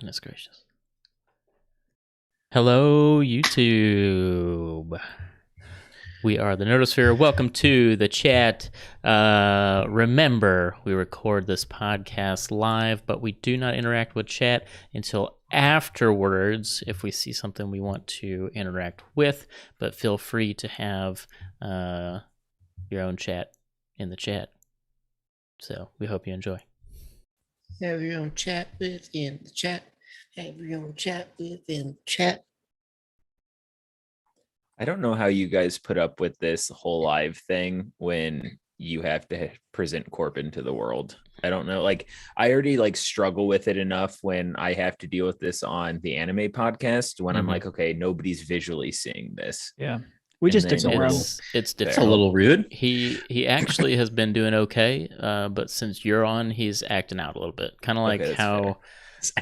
Goodness gracious. Hello, YouTube. We are the Nerdosphere. Welcome to the chat. Remember, we record this podcast live, but we do not interact with chat until afterwards if we see something we want to interact with. But feel free to have your own chat in the chat. So we hope you enjoy. Have your own chat within the chat. Have your own chat within the chat. I don't know how you guys put up with this whole live thing when you have to present Corbin to the world. I don't know. Like, I already struggle with it enough when I have to deal with this on the anime podcast when I'm like, okay, nobody's visually seeing this. Yeah. We just ignore him. It's It's a little rude. He actually has been doing okay, but since you're on, he's acting out a little bit. Kind of like how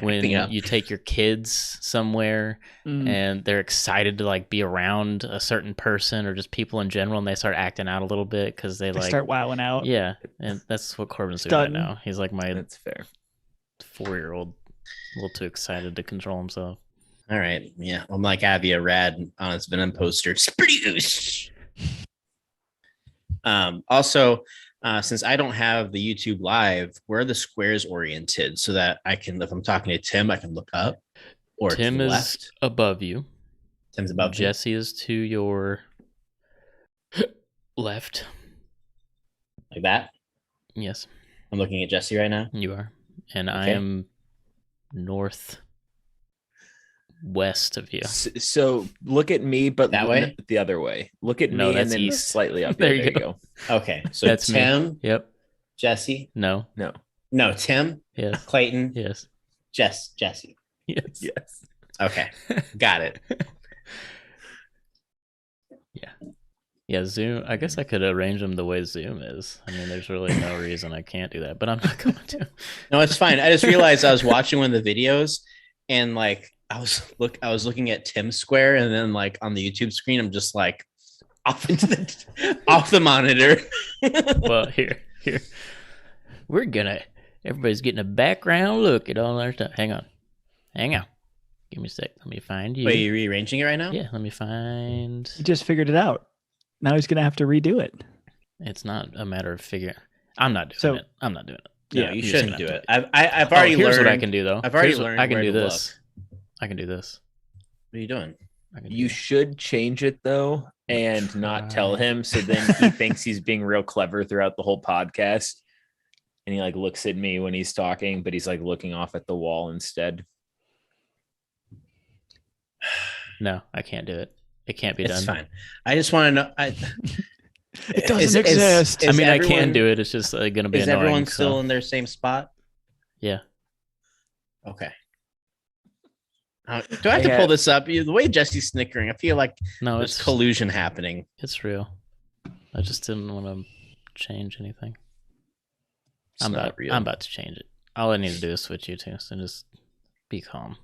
when you take your kids somewhere and they're excited to be around a certain person or just people in general, and they start acting out a little bit because they start wowing out. Yeah, and that's what Corbin's doing right now. He's like that's fair 4-year-old, a little too excited to control himself. All right. Yeah. I'm like Abby, a rad on his Venom poster. Spruce. Also, since I don't have the YouTube live, where are the squares oriented so that I can, if I'm talking to Tim, I can look up or Tim to the is left. Above you. Tim's above Jesse is to your left. Like that? Yes. I'm looking at Jesse right now. You are. And Okay. I am northwest of you. So look at me, but That way? The other way. Look at me that's and then east. slightly up. There There you you go. go. Okay. So That's Tim, me. Yep. Jesse. No. No, Tim, Yes. Clayton, Yes. Jesse. Yes. Yes. Okay. Got it. Yeah, Zoom. I guess I could arrange them the way Zoom is. I mean, there's really no reason I can't do that, but I'm not going to. No, it's fine. I just realized I was watching one of the videos and I was looking at Tim's square, and then on the YouTube screen, I'm just off into off the monitor. Well, here. Everybody's getting a background look at all our stuff. Hang on. Give me a sec. Let me find you. Wait, you're rearranging it right now? Yeah, let me find. He just figured it out. Now he's going to have to redo it. It's not a matter of figuring. I'm not doing it. I'm not doing it. No, Yeah, you you're shouldn't just do gonna it. have I've already here's learned what I can do, though. I've already Here's what- learned I can where do to this. I can do this. What are you doing? I can do You this. should change it though and not tell him, so then he thinks he's being real clever throughout the whole podcast. And he looks at me when he's talking, but he's looking off at the wall instead. No, I can't do it. It can't be It's done. fine. I just want to know. It doesn't exist. I mean, I everyone- can do it. It's just going to be Is annoying. everyone still in their same spot? Yeah. Okay. Do I have to pull this up? The way Jesse's snickering, I feel like No, there's it's collusion happening. It's real. I just didn't want to change anything. It's not real. I'm about to change it. All I need to do is switch you two, so just be calm.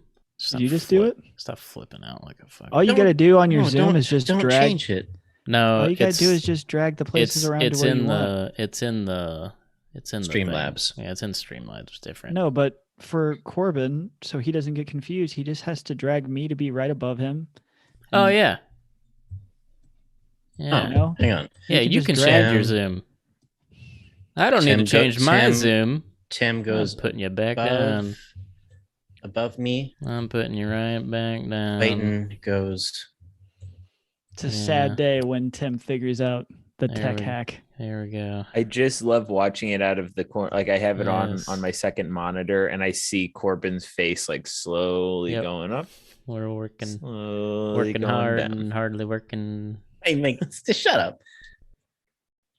Did you just do it? Stop flipping out like a fuck. All you got to do on your Zoom is just don't drag. change it. No, All you got to do is just drag the places around to where you want. It's in the Streamlabs. Yeah, it's in Streamlabs. It's different. No, but for Corbin, so he doesn't get confused, he just has to drag me to be right above him. Oh yeah. Yeah. You know? Hang on. Yeah, you can change your Zoom. I don't need to change my Zoom. Tim goes I'm putting you back above, down. Above me. I'm putting you right back down. Clayton goes. It's a sad day when Tim figures out the tech hack. There we go. I just love watching it out of the corner. I have it Yes. on my second monitor, and I see Corbin's face slowly Yep. going up. We're working Slowly going hard down. and hardly working. Hey, just shut up.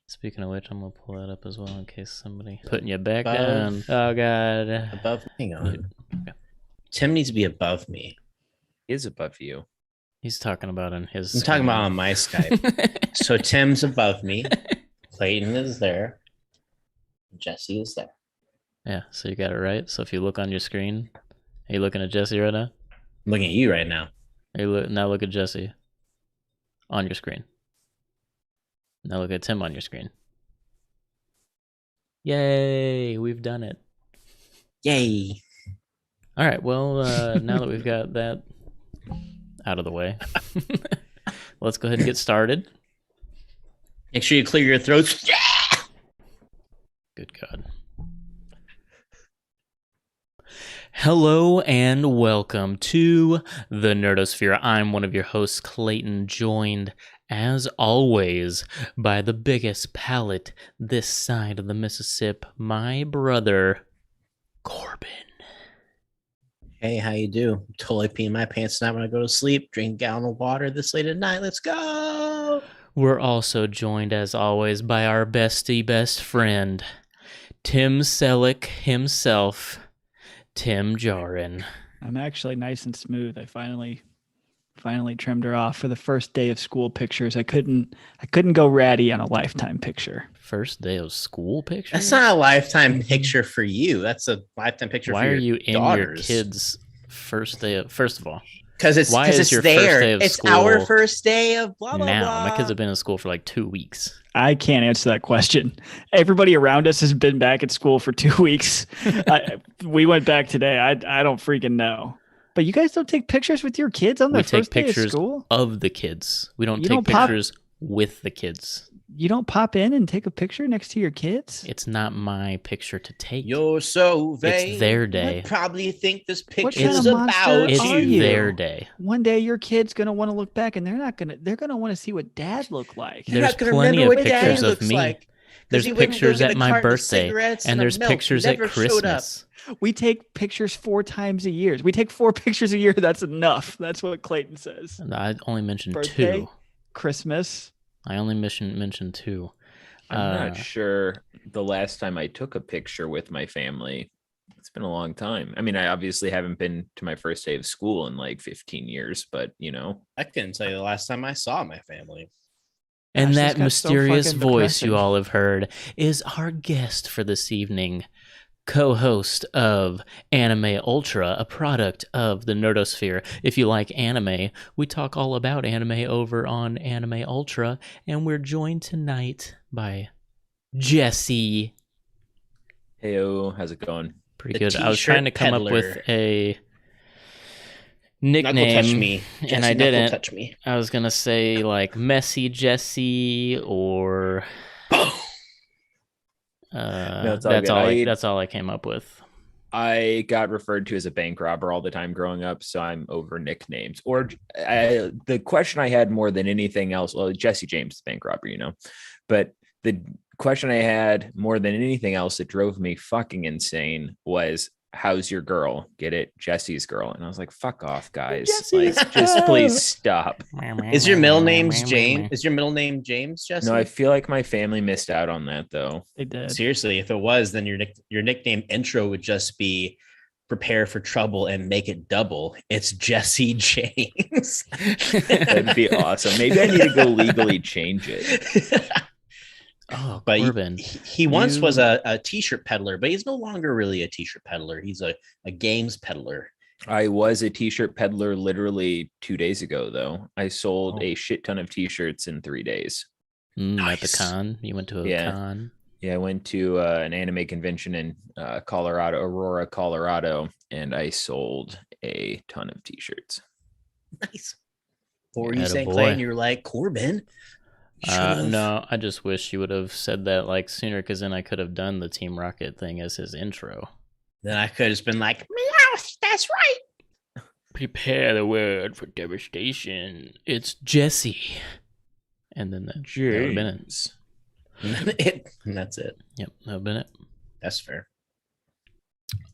Speaking of which, I'm gonna pull that up as well in case somebody putting you back Above. down. Oh god. Above. Hang on. Okay. Tim needs to be above me. He is above you. He's talking about in his. I'm talking about on my Skype. So Tim's above me. Clayton is there. Jesse is there. Yeah, so you got it right. So if you look on your screen, are you looking at Jesse right now? I'm looking at you right now. Now look at Jesse on your screen. Now look at Tim on your screen. Yay, we've done it. Yay. All right. Well, now that we've got that out of the way, let's go ahead and get started. Make sure you clear your throats. Yeah! Good God. Hello and welcome to the Nerdosphere. I'm one of your hosts, Clayton, joined, as always, by the biggest palate this side of the Mississippi, my brother, Corbin. Hey, how you do? Totally peeing my pants tonight when I go to sleep. Drink a gallon of water this late at night. Let's go. We're also joined, as always, by our bestie best friend, Tim Selleck himself, Tim Jarin. I'm actually nice and smooth. I finally trimmed her off for the first day of school pictures. I couldn't go ratty on a Lifetime picture. First day of school picture? That's not a lifetime picture for you. That's a lifetime picture Why for are your you in daughters. your kids' first day of, first of all, Because it's Why because is it's your first there. day of It's school our first day of blah blah now? blah. My kids have been in school for like 2 weeks. I can't answer that question. Everybody around us has been back at school for 2 weeks. We went back today. I don't freaking know. But you guys don't take pictures with your kids on their We take first day of pictures school? of the kids. We don't You take don't pop- pictures with the kids. You don't pop in and take a picture next to your kids? It's not my picture to take. You're so vain. It's their day. I probably think this What picture kind is of monster about It's are you. you? their day. One day your kid's gonna want to look back and they're gonna want to see what dad looked like. You're There's not gonna plenty remember of what Daddy pictures of looks me. like, 'cause There's he went and go pictures get at a my carton of birthday, cigarettes and a there's milk. pictures at Never showed up. Christmas. We take pictures 4 times a year. We take 4 pictures a year. That's enough. That's what Clayton says. And I only mentioned Birthday, 2. Christmas. I only mentioned 2. I'm not sure the last time I took a picture with my family. It's been a long time. I mean, I obviously haven't been to my first day of school in like 15 years, but you know. I couldn't tell you the last time I saw my family. And Gosh, this that got so mysterious fucking voice you depressing. all have heard is our guest for this evening, co-host of Anime Ultra, a product of the Nerdosphere. If you like anime, we talk all about anime over on Anime Ultra, and we're joined tonight by Jesse. Heyo, how's it going? Pretty The good. I was trying to come up with t-shirt a Knuckle nickname, touch me, and Jesse, I knuckle didn't. touch me. I was gonna say like Messy Jesse or it's all that's good. all. That's all I came up with. I got referred to as a bank robber all the time growing up, so I'm over nicknames. Or the question I had more than anything else, well, Jesse James, bank robber, you know, but the question I had more than anything else that drove me fucking insane was, how's your girl? Get it? Jesse's girl. And I was like, fuck off, guys. Jesse's Like, just please stop. Is your middle name James? Is your middle name James, Jesse? No, I feel like my family missed out on that though. They did. Seriously, if it was, then your nickname intro would just be prepare for trouble and make it double. It's Jesse James. That'd be awesome. Maybe I need to go legally change it. Oh, But Corbin. he once was a t-shirt peddler, but he's no longer really a t-shirt peddler. He's a games peddler. I was a t-shirt peddler literally 2 days ago, though. I sold a shit ton of t-shirts in 3 days. At the Nice. con. You went to a Yeah. con. Yeah, I went to an anime convention in Colorado, Aurora, Colorado, and I sold a ton of t-shirts. Nice. Or were Yeah, you atta saying, boy. Clay, and you're like, Corbin? you should've." No, I just wish you would have said that like sooner, because then I could have done the Team Rocket thing as his intro. Then I could have just been like, "Meow, that's right." Prepare the word for devastation. It's Jesse. And then that would have been it. And that's it. Yep, that would have been it. That's fair.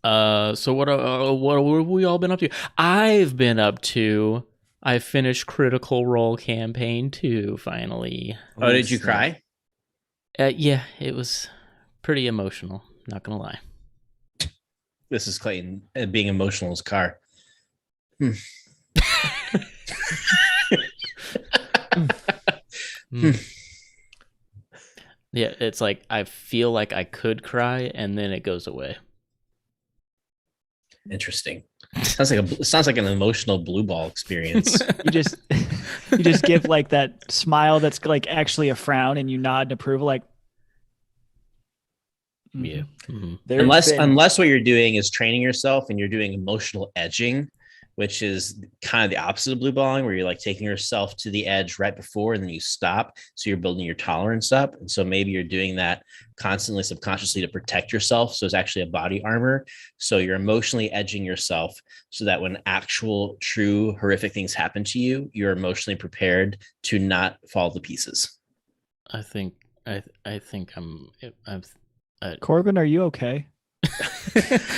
So what have we all been up to? I've been up to. I finished Critical Role Campaign 2 finally. Oh, did you cry? Yeah, it was pretty emotional. Not gonna lie. This is Clayton being emotional in his car. Yeah, it's like I feel like I could cry, and then it goes away. Interesting. Sounds like an emotional blue ball experience. You just give like that smile that's like actually a frown, and you nod in approval, like Yeah. Mhm. Unless what you're doing is training yourself and you're doing emotional edging, which is kind of the opposite of blue balling, where you're like taking yourself to the edge right before and then you stop. So you're building your tolerance up. And so maybe you're doing that constantly subconsciously to protect yourself. So it's actually a body armor. So you're emotionally edging yourself so that when actual true horrific things happen to you, you're emotionally prepared to not fall to pieces. I think I'm Corbin, are you okay?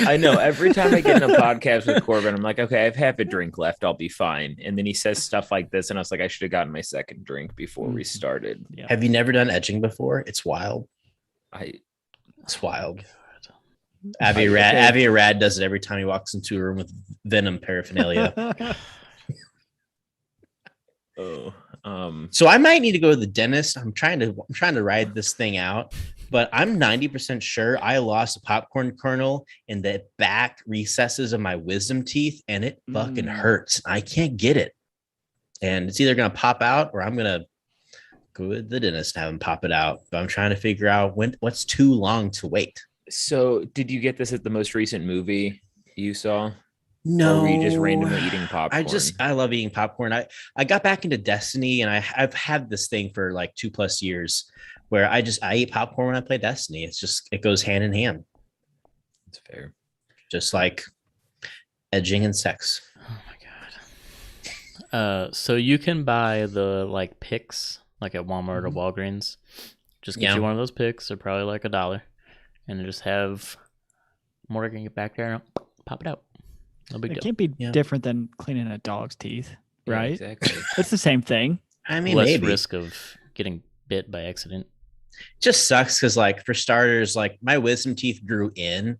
I know every time I get in a podcast with Corbin, I'm like, okay, I have half a drink left. I'll be fine. And then he says stuff like this. And I was like, I should have gotten my second drink before we started. Yeah. Have you never done edging before? It's wild. It's wild. Avi Arad does it every time he walks into a room with venom paraphernalia. So I might need to go to the dentist. I'm trying to ride this thing out, but I'm 90% sure I lost a popcorn kernel in the back recesses of my wisdom teeth, and it fucking hurts. I can't get it, and it's either gonna pop out or I'm gonna go to the dentist and have him pop it out. But I'm trying to figure out what's too long to wait. So did you get this at the most recent movie you saw? No, or were you just randomly eating popcorn? I love eating popcorn. I got back into Destiny, and I've had this thing for like 2+ years where I eat popcorn when I play Destiny. It goes hand in hand. That's fair. Just like edging and sex. Oh my god. So you can buy the like picks like at Walmart or Walgreens. Just get you one of those picks. They're probably like $1, and just have Morgan get back there and pop it out. No big deal. It can't be different than cleaning a dog's teeth, right? Yeah, exactly. It's the same thing. I mean, less maybe. risk of getting bit by accident. It just sucks because, like, for starters, like my wisdom teeth grew in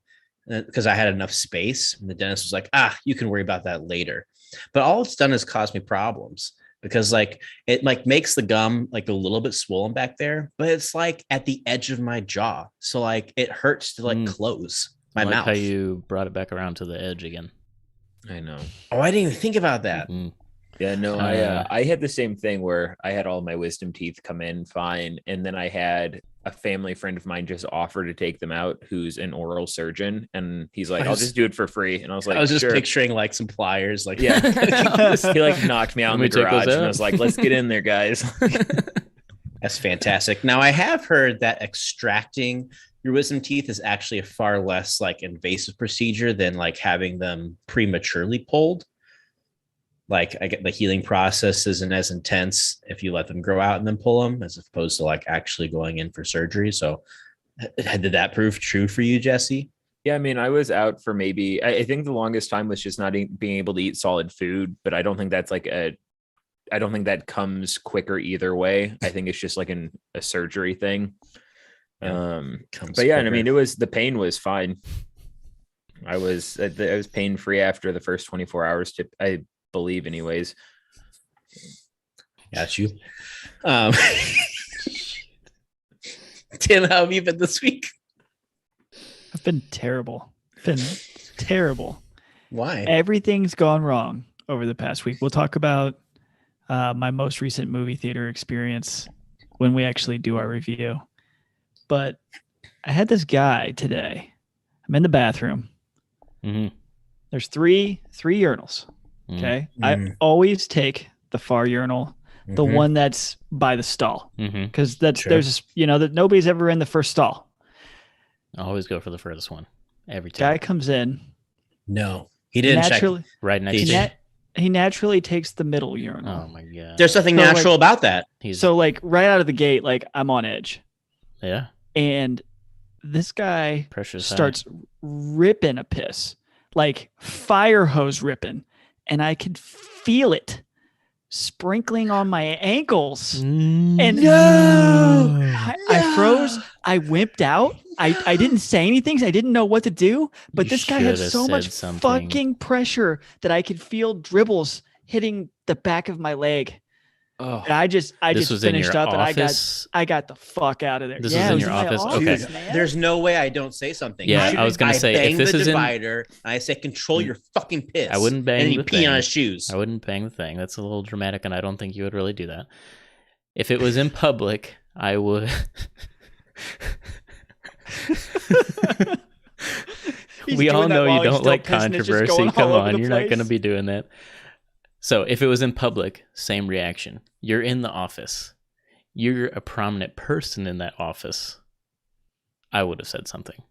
because I had enough space, and the dentist was like, you can worry about that later. But all it's done is cause me problems because, like, it like makes the gum like a little bit swollen back there, but it's like at the edge of my jaw, so like it hurts to like close my mouth. How you brought it back around to the edge again. I know. Oh, I didn't even think about that. Mm-hmm. Yeah, no, I had the same thing where I had all my wisdom teeth come in fine, and then I had a family friend of mine just offer to take them out, who's an oral surgeon, and he's like, "I'll just do it for free." And I was like, I was just sure. picturing like some pliers, like yeah. He like knocked me out in the garage, and I was like, "Let's get in there, guys." That's fantastic. Now I have heard that extracting your wisdom teeth is actually a far less like invasive procedure than like having them prematurely pulled. Like I get the healing process isn't as intense if you let them grow out and then pull them as opposed to like actually going in for surgery. So did that prove true for you, Jesse? Yeah, I mean, I was out for maybe, I think the longest time was just not being able to eat solid food, but I don't think that's like I don't think that comes quicker either way. I think it's just like a surgery thing. But yeah, quicker. I mean, the pain was fine. I was pain free after the first 24 hours. I believe, anyways. Got you. Tim, how have you been this week? I've been terrible. Why? Everything's gone wrong over the past week. We'll talk about my most recent movie theater experience when we actually do our review. But I had this guy today. I'm in the bathroom. Mm-hmm. There's three urinals. Okay. I always take the far urinal, the one that's by the stall, because there's that nobody's ever in the first stall. I always go for the furthest one every time. Guy comes in. No, he didn't check. Right next to you. He naturally takes the middle urinal. Oh my god. There's nothing natural about that. So like right out of the gate, like I'm on edge. Yeah. And this guy Pressure's starts ripping a piss, like fire hose ripping, and I could feel it sprinkling on my ankles. And I froze. I wimped out. I didn't say anything. I didn't know what to do. But this guy had so much fucking pressure that I could feel dribbles hitting the back of my leg. Oh, and I just finished up office? And I got the fuck out of there. This was in your office? Okay. Man. There's no way I don't say something. Yeah, I was going to say, if this is divider, and I say, control your fucking piss. I wouldn't bang the pee on his shoes. I wouldn't bang the thing. That's a little dramatic, and I don't think you would really do that. If it was in public, I would. We all know you don't like controversy. Come on, you're not going to be doing that. So if it was in public, same reaction. You're in the office. You're a prominent person in that office. I would have said something.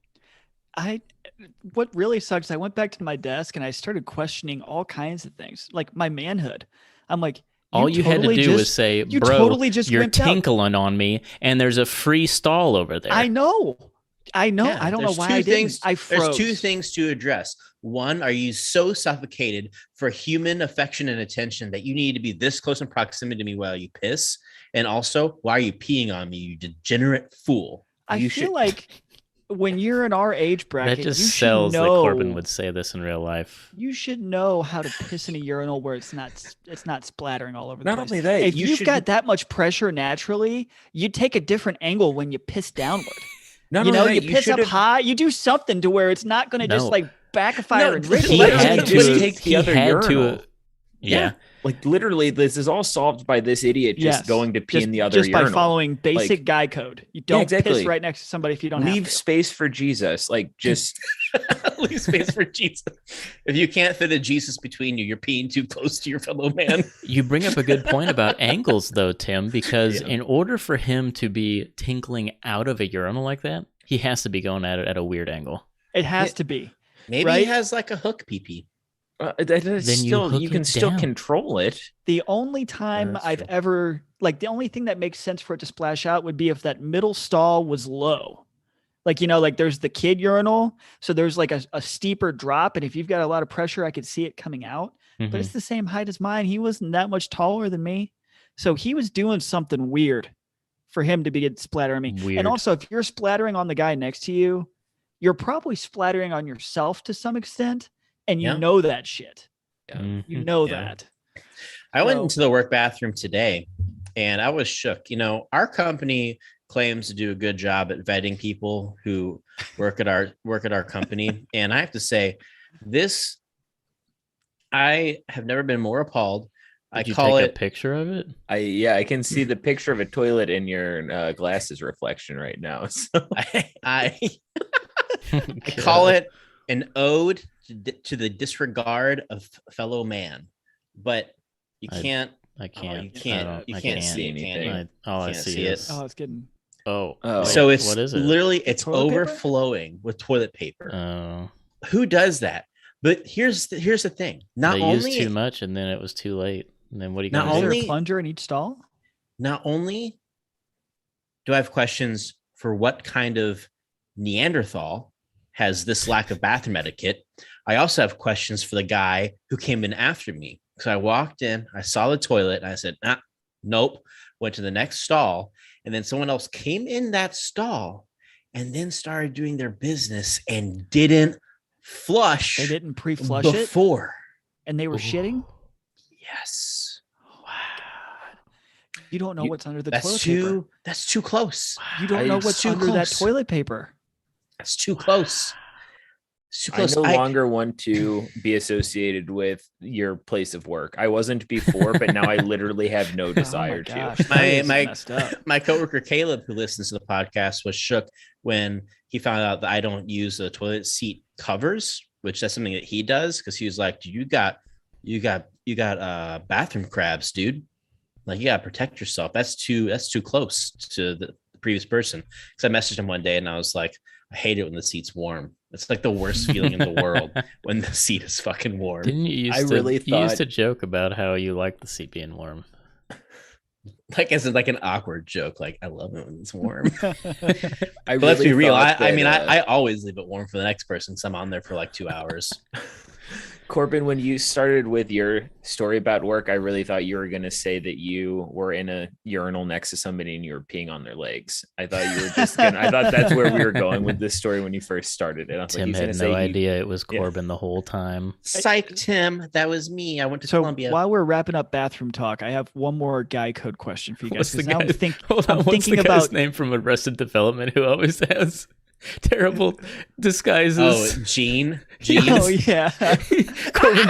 What really sucks, I went back to my desk and I started questioning all kinds of things, like my manhood. I'm like, all you had to do was say, bro, you're tinkling on me, and there's a free stall over there. I know. Yeah, I don't know why I didn't. I froze. There's two things to address. One, are you so suffocated for human affection and attention that you need to be this close in proximity to me while you piss? And also, why are you peeing on me, you degenerate fool? I feel like when you're in our age bracket, that just sells that Corbin would say this in real life. You should know how to piss in a urinal where it's not splattering all over the place. Not only that, if you've got that much pressure naturally, you take a different angle when you piss downward. You piss up high, you do something to where it's not going to just like backfire and he had to take the other urinal. Yeah. Like literally, this is all solved by this idiot just going to pee in the other urinal. Just by following basic guy code. You don't piss right next to somebody if you don't have to. Leave space for Jesus. Like just leave space for Jesus. If you can't fit a Jesus between you, you're peeing too close to your fellow man. You bring up a good point about angles, though, Tim, because in order for him to be tinkling out of a urinal like that, he has to be going at it at a weird angle. It has to be. Maybe he has like a hook pee-pee. You can still control it. The only time I've ever the only thing that makes sense for it to splash out would be if that middle stall was low. Like there's the kid urinal, so there's like a steeper drop, and if you've got a lot of pressure, I could see it coming out. Mm-hmm. But it's the same height as mine. He wasn't that much taller than me, so he was doing something weird for him to be splattering me. Weird. And also, if you're splattering on the guy next to you, you're probably splattering on yourself to some extent. And you know that shit. Yeah. You know that. I went into the work bathroom today and I was shook. Our company claims to do a good job at vetting people who work at our company. And I have to say, I have never been more appalled. Did you take a picture of it? I can see the picture of a toilet in your glasses reflection right now. So. I call it an ode to the disregard of fellow man, but you can't. I can't. You can't see anything. All I see is. Oh, it's getting. Oh. So it's what is it? Literally, it's overflowing with toilet paper. Oh. Who does that? But here's the thing. They used too much, and then it was too late. And then what are you going to do? Is there a plunger in each stall? Not only do I have questions for what kind of Neanderthal has this lack of bathroom etiquette, I also have questions for the guy who came in after me. So I walked in, I saw the toilet, and I said, nope. Went to the next stall, and then someone else came in that stall and then started doing their business and didn't flush. They didn't pre-flush before. And they were shitting? Yes. Wow. You don't know what's under the toilet paper. That's too close. You don't know what's under that toilet paper. That's too close. I no longer want to be associated with your place of work. I wasn't before, but now I literally have no desire to. My coworker Caleb, who listens to the podcast, was shook when he found out that I don't use the toilet seat covers, which that's something that he does, because he was like, "You got bathroom crabs, dude. Like, you gotta protect yourself. That's too close to the previous person." Because I messaged him one day and I was like, I hate it when the seat's warm. It's like the worst feeling in the world when the seat is fucking warm. Didn't you used to joke about how you like the seat being warm? Like, as like an awkward joke. Like, I love it when it's warm. But let's be real. I always leave it warm for the next person, so I'm on there for like 2 hours. Corbin, when you started with your story about work, I really thought you were going to say that you were in a urinal next to somebody and you were peeing on their legs. I thought you were just I thought that's where we were going with this story when you first started it. Tim had no idea it was Corbin the whole time. Psych, Tim. That was me. I went to Columbia. While we're wrapping up bathroom talk, I have one more guy code question for you guys. What's the guy's name from Arrested Development who always has terrible disguises? Oh, Gene. Oh yeah. Corbin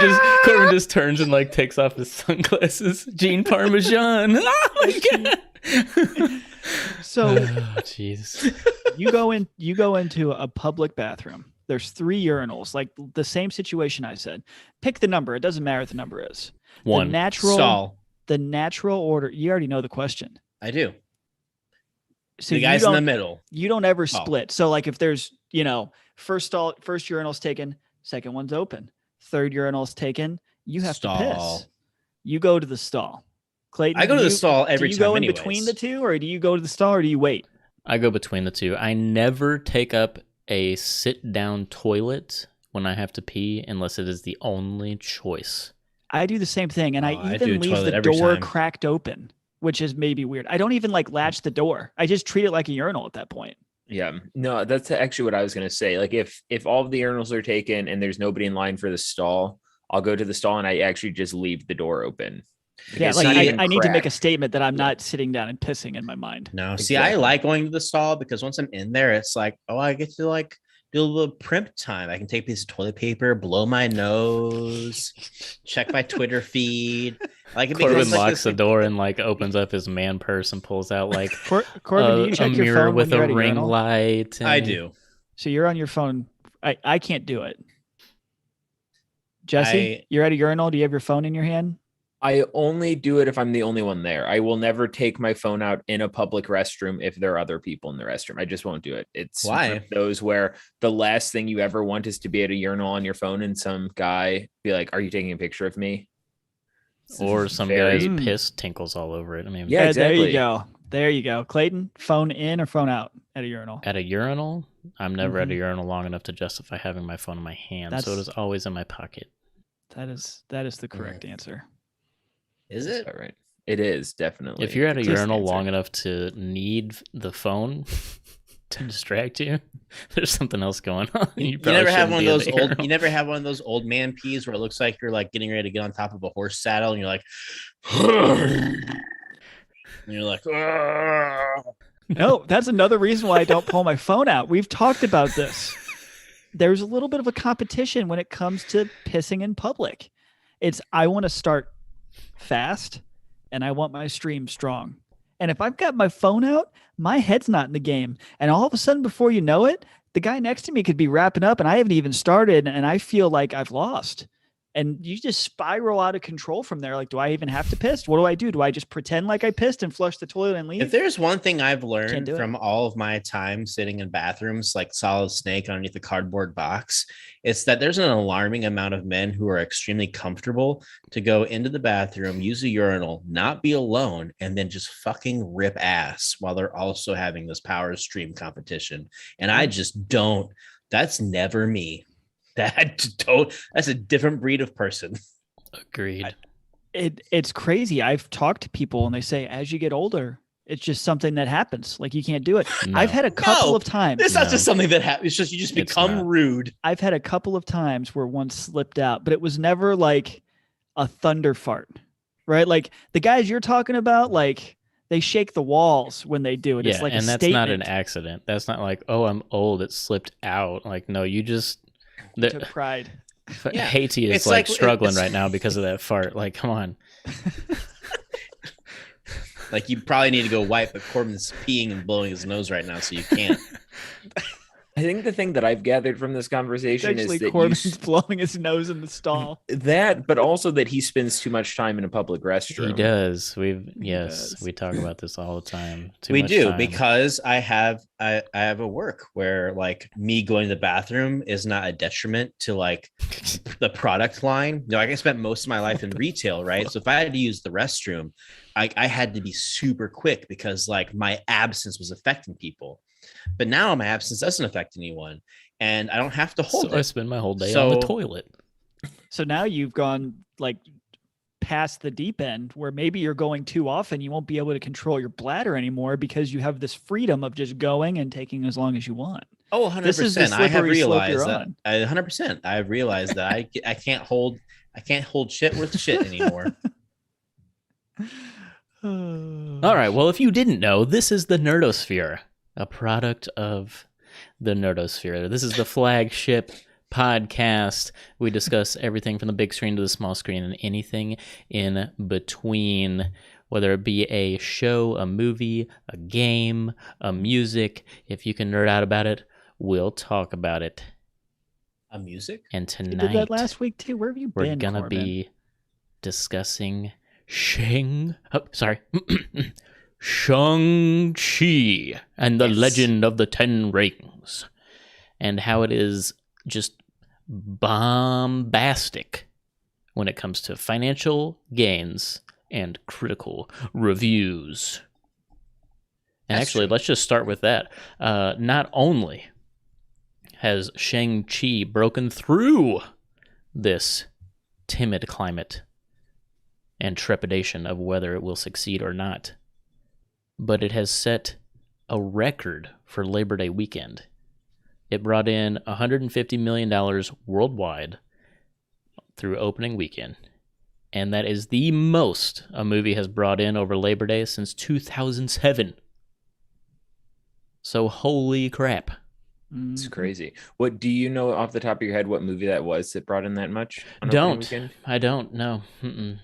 just turns and like takes off his sunglasses. Gene Parmesan. Oh my god. So jeez. You go into a public bathroom. There's 3 urinals, like the same situation I said. Pick the number. It doesn't matter what the number is. 1. The natural order. You already know the question. I do. So the guy's in the middle. You don't ever split. So like if there's, first urinal's taken, second one's open, third urinal's taken, you have to piss. You go to the stall. Clayton, I go to the stall every time. Do you go in between the two, or do you go to the stall, or do you wait? I go between the two. I never take up a sit-down toilet when I have to pee unless it is the only choice. I do the same thing, and I even leave the door cracked open, which is maybe weird. I don't even latch the door. I just treat it like a urinal at that point. Yeah, no, that's actually what I was going to say. Like if all of the urinals are taken and there's nobody in line for the stall, I'll go to the stall and I actually just leave the door open. Yeah, I need to make a statement that I'm not sitting down and pissing in my mind. No, exactly. See, I like going to the stall because once I'm in there, it's like, I get to do a little primp time. I can take a piece of toilet paper, blow my nose, check my Twitter feed. Corbin locks the door and opens up his man purse and pulls out Corbin, do you check your mirror phone with a ring light. I do. So you're on your phone. I can't do it. Jesse, you're at a urinal. Do you have your phone in your hand? I only do it if I'm the only one there. I will never take my phone out in a public restroom if there are other people in the restroom. I just won't do it. It's one of those where the last thing you ever want is to be at a urinal on your phone and some guy be like, "Are you taking a picture of me?" Or some guy's piss tinkles all over it. I mean, yeah, exactly. There you go. Clayton, phone in or phone out at a urinal? At a urinal? I'm never at a urinal long enough to justify having my phone in my hand, so it is always in my pocket. That is the correct answer. Is it? All right. It is, definitely. If you're at a urinal long enough to need the phone to distract you, there's something else going on. You never have one of those old. You never have one of those old man pees where it looks like you're getting ready to get on top of a horse saddle, and you're like, and you're like, no. That's another reason why I don't pull my phone out. We've talked about this. There's a little bit of a competition when it comes to pissing in public. I want to start fast and I want my stream strong. And if I've got my phone out, my head's not in the game. And all of a sudden, before you know it, the guy next to me could be wrapping up and I haven't even started and I feel like I've lost. And you just spiral out of control from there. Do I even have to piss? What do I do? Do I just pretend like I pissed and flush the toilet and leave? If there's one thing I've learned from all of my time sitting in bathrooms, like Solid Snake underneath the cardboard box, it's that there's an alarming amount of men who are extremely comfortable to go into the bathroom, use a urinal, not be alone, and then just fucking rip ass while they're also having this power stream competition. And I just don't. That's never me. That's a different breed of person. Agreed. It's crazy. I've talked to people and they say as you get older, it's just something that happens. You can't do it. No. I've had a couple of times. It's not just something that happens. It's just you just become rude. I've had a couple of times where one slipped out, but it was never like a thunder fart, right? The guys you're talking about, they shake the walls when they do it. It's like and a that's statement. not an accident. That's not I'm old. It slipped out. No, you just took pride. Haiti is struggling right now because of that fart. Come on. You probably need to go wipe, but Corbin's peeing and blowing his nose right now, so you can't. I think the thing that I've gathered from this conversation is that Corbin's blowing his nose in the stall. But also that he spends too much time in a public restroom. He does. We talk about this all the time. We do because I have a work where me going to the bathroom is not a detriment to the product line. I spent most of my life in retail, right? So if I had to use the restroom, I had to be super quick because my absence was affecting people. But now my absence doesn't affect anyone, and I don't have to hold it. I spend my whole day on the toilet. So now you've gone past the deep end where maybe you're going too often. You won't be able to control your bladder anymore because you have this freedom of just going and taking as long as you want. Oh, 100%. I have realized that. 100%. I have realized that I can't hold shit worth shit anymore. All right. Well, if you didn't know, this is the Nerdosphere, a product of the Nerdosphere. This is the flagship podcast. We discuss everything from the big screen to the small screen and anything in between. whether it be a show, a movie, a game, a music. If you can nerd out about it, we'll talk about it. A music? And You did tonight, that last week too. Where have you we're been, gonna Corbin? be discussing Shang-Chi and the Legend of the Ten Rings, and how it is just bombastic when it comes to financial gains and critical reviews. And That's actually, true. let's just start with that. Not only has Shang-Chi broken through this timid climate and trepidation of whether it will succeed or not, but it has set a record for Labor Day weekend. It brought in $150 million worldwide through opening weekend, and that is the most a movie has brought in over Labor Day since 2007. So holy crap. It's crazy. What do you know off the top of your head what movie that was that brought in that much on opening Don't. weekend? I don't know.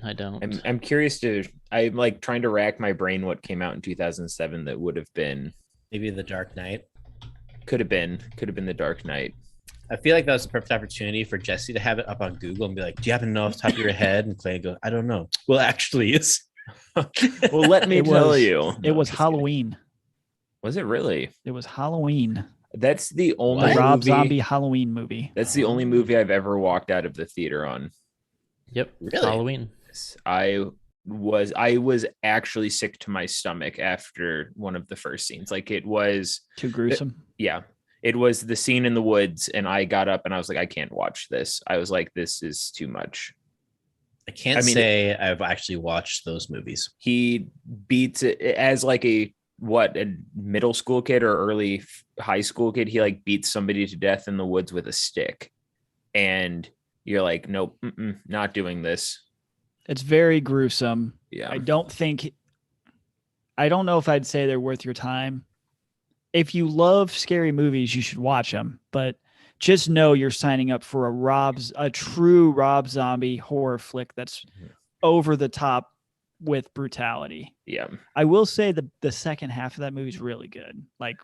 I don't. I'm curious to. I'm like trying to rack my brain what came out in 2007 that would have been. Maybe The Dark Knight. Could have been The Dark Knight. I feel like that was the perfect opportunity for Jesse to have it up on Google and be like, "Do you happen to know off the top of your head?" And Clay go, "I don't know." Well, actually, it's. Well, let me tell you. It was Halloween. Was it really? It was Halloween. That's the only The Rob movie, Zombie Halloween movie. That's the only movie I've ever walked out of the theater on. Yep. Really? Halloween. I was actually sick to my stomach after one of the first scenes. Like it was Too gruesome. Yeah. It was the scene in the woods, and I got up and I was like, I can't watch this. I was like, this is too much. I can't say I've actually watched those movies. He beats it as like a middle school kid or early high school kid. He like beats somebody to death in the woods with a stick, and you're like, nope, not doing this. It's very gruesome. Yeah. I don't know if I'd say they're worth your time. If you love scary movies, you should watch them, but just know you're signing up for a true Rob Zombie horror flick that's over the top with brutality. Yeah. I will say the second half of that movie is really good. Like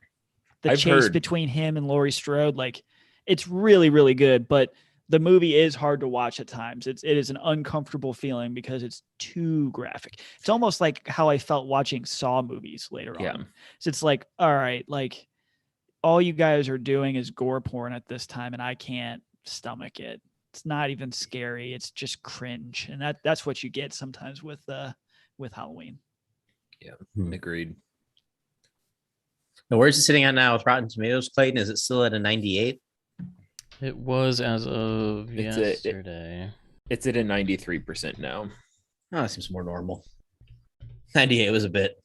the chase between him and Laurie Strode, like it's really, really good, but the movie is hard to watch at times. It is an uncomfortable feeling because it's too graphic. It's almost like how I felt watching Saw movies later on. So it's like, all right, like all you guys are doing is gore porn at this time, and I can't stomach it. It's not even scary. It's just cringe. And that's what you get sometimes with Halloween. Yeah. Agreed. Now, where's it sitting at now with Rotten Tomatoes, Clayton? Is it still at a 98? It was as of yesterday. It's at a 93% now. Oh, that seems more normal. 98 was a bit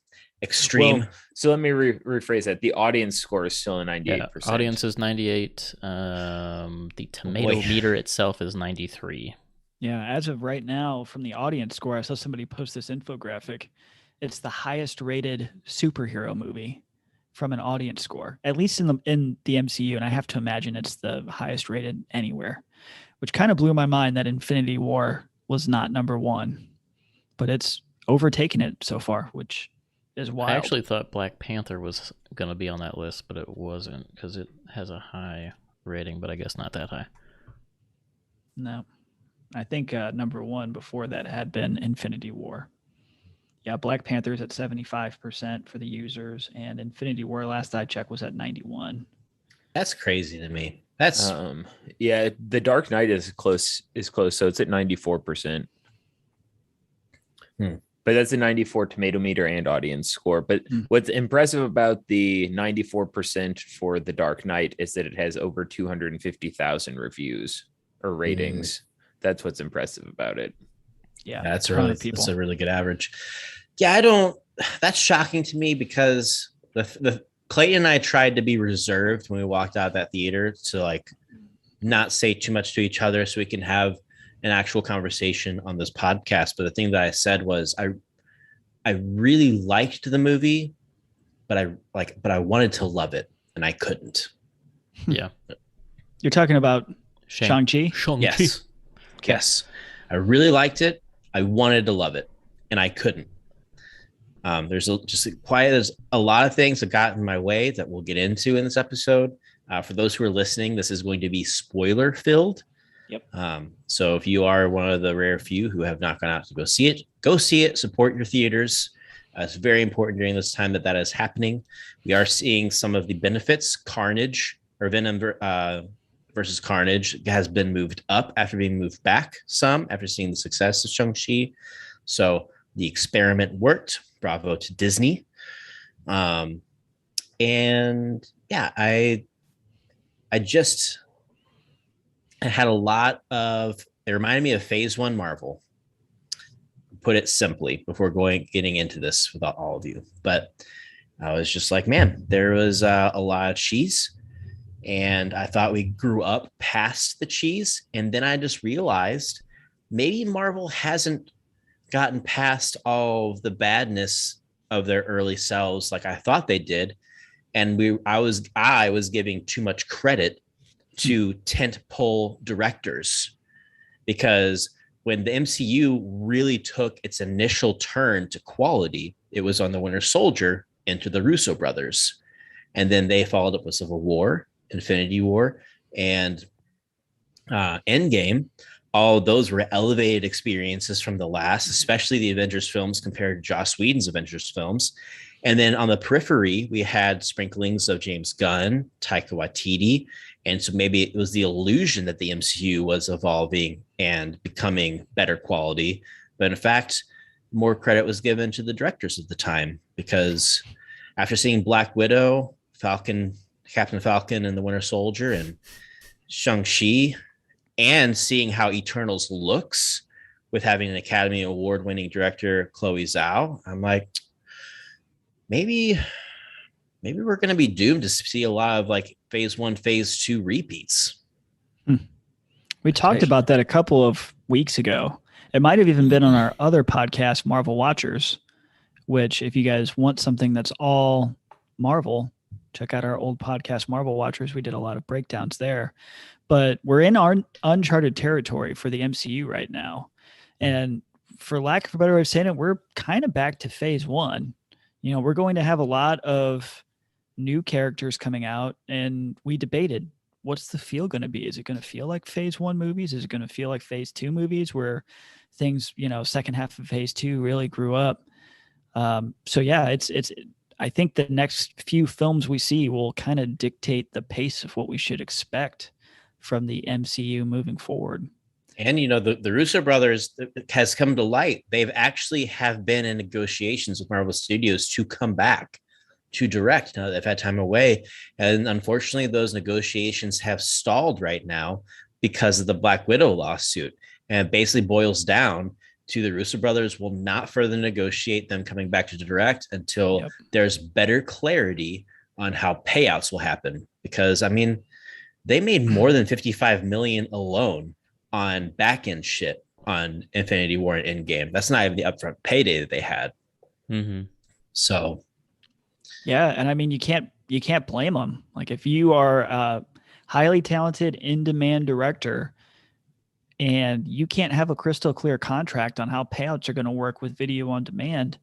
extreme. Well, so let me rephrase that. The audience score is still a 98%. Yeah, audience is 98. The tomato meter itself is 93. Yeah, as of right now, from the audience score, I saw somebody post this infographic. It's the highest rated superhero movie from an audience score, at least in the MCU, and I have to imagine it's the highest rated anywhere, which kind of blew my mind that Infinity War was not number one, but it's overtaken it so far, which is wild. I actually thought Black Panther was going to be on that list, but it wasn't because it has a high rating, but I guess not that high. No, I think number one before that had been Infinity War. Yeah, Black Panther's at 75% for the users, and Infinity War, last I checked, was at 91. That's crazy to me. That's yeah. The Dark Knight is close, so it's at 94%. But that's a 94 tomato meter and audience score. But what's impressive about the 94% for the Dark Knight is that it has over 250,000 reviews or ratings. That's what's impressive about it. Yeah, that's a really good average. Yeah, that's shocking to me because the Clayton and I tried to be reserved when we walked out of that theater to like not say too much to each other so we can have an actual conversation on this podcast. But the thing that I said was I really liked the movie, but I wanted to love it and I couldn't. Yeah. You're talking about Shang-Chi? Yes. I really liked it. I wanted to love it and I couldn't. There's a lot of things that got in my way that we'll get into in this episode. For those who are listening, this is going to be spoiler filled. Yep. So if you are one of the rare few who have not gone out to go see it, go see it. Support your theaters. It's very important during this time that is happening. We are seeing some of the benefits. Carnage or Venom versus Carnage has been moved up after being moved back some after seeing the success of Shang-Chi. So the experiment worked. Bravo to Disney. And yeah, I had a lot of, it reminded me of Phase 1 Marvel, put it simply, before getting into this with all of you. But I was just like, man, there was a lot of cheese, and I thought we grew up past the cheese. And then I just realized maybe Marvel hasn't gotten past all of the badness of their early selves like I thought they did. And I was giving too much credit to tentpole directors, because when the MCU really took its initial turn to quality, it was on The Winter Soldier into the Russo brothers. And then they followed up with Civil War, Infinity War, and Endgame. All of those were elevated experiences from the last, especially the Avengers films compared to Joss Whedon's Avengers films. And then on the periphery, we had sprinklings of James Gunn, Taika Waititi. And so maybe it was the illusion that the MCU was evolving and becoming better quality. But in fact, more credit was given to the directors of the time, because after seeing Black Widow, Captain Falcon and the Winter Soldier, and Shang-Chi, and seeing how Eternals looks with having an Academy Award-winning director, Chloe Zhao, I'm like, maybe we're going to be doomed to see a lot of like Phase 1, Phase 2 repeats. We talked about that a couple of weeks ago. It might have even been on our other podcast, Marvel Watchers, which if you guys want something that's all Marvel, check out our old podcast, Marvel Watchers. We did a lot of breakdowns there. But we're in our uncharted territory for the MCU right now. And for lack of a better way of saying it, we're kind of back to Phase 1. We're going to have a lot of new characters coming out, and we debated, what's the feel going to be? Is it going to feel like Phase 1 movies? Is it going to feel like Phase 2 movies where things, second half of Phase 2 really grew up? So yeah, it's I think the next few films we see will kind of dictate the pace of what we should expect from the MCU moving forward. And the Russo brothers has come to light. They've actually have been in negotiations with Marvel Studios to come back to direct. Now they've had time away, and unfortunately, those negotiations have stalled right now because of the Black Widow lawsuit. And it basically boils down to the Russo brothers will not further negotiate them coming back to direct until there's better clarity on how payouts will happen. Because I mean, they made more than $55 million alone on back end shit on Infinity War and Endgame. That's not even the upfront payday that they had. Mm-hmm. So, yeah, and I mean, you can't blame them. Like, if you are a highly talented, in-demand director, and you can't have a crystal clear contract on how payouts are going to work with video on demand,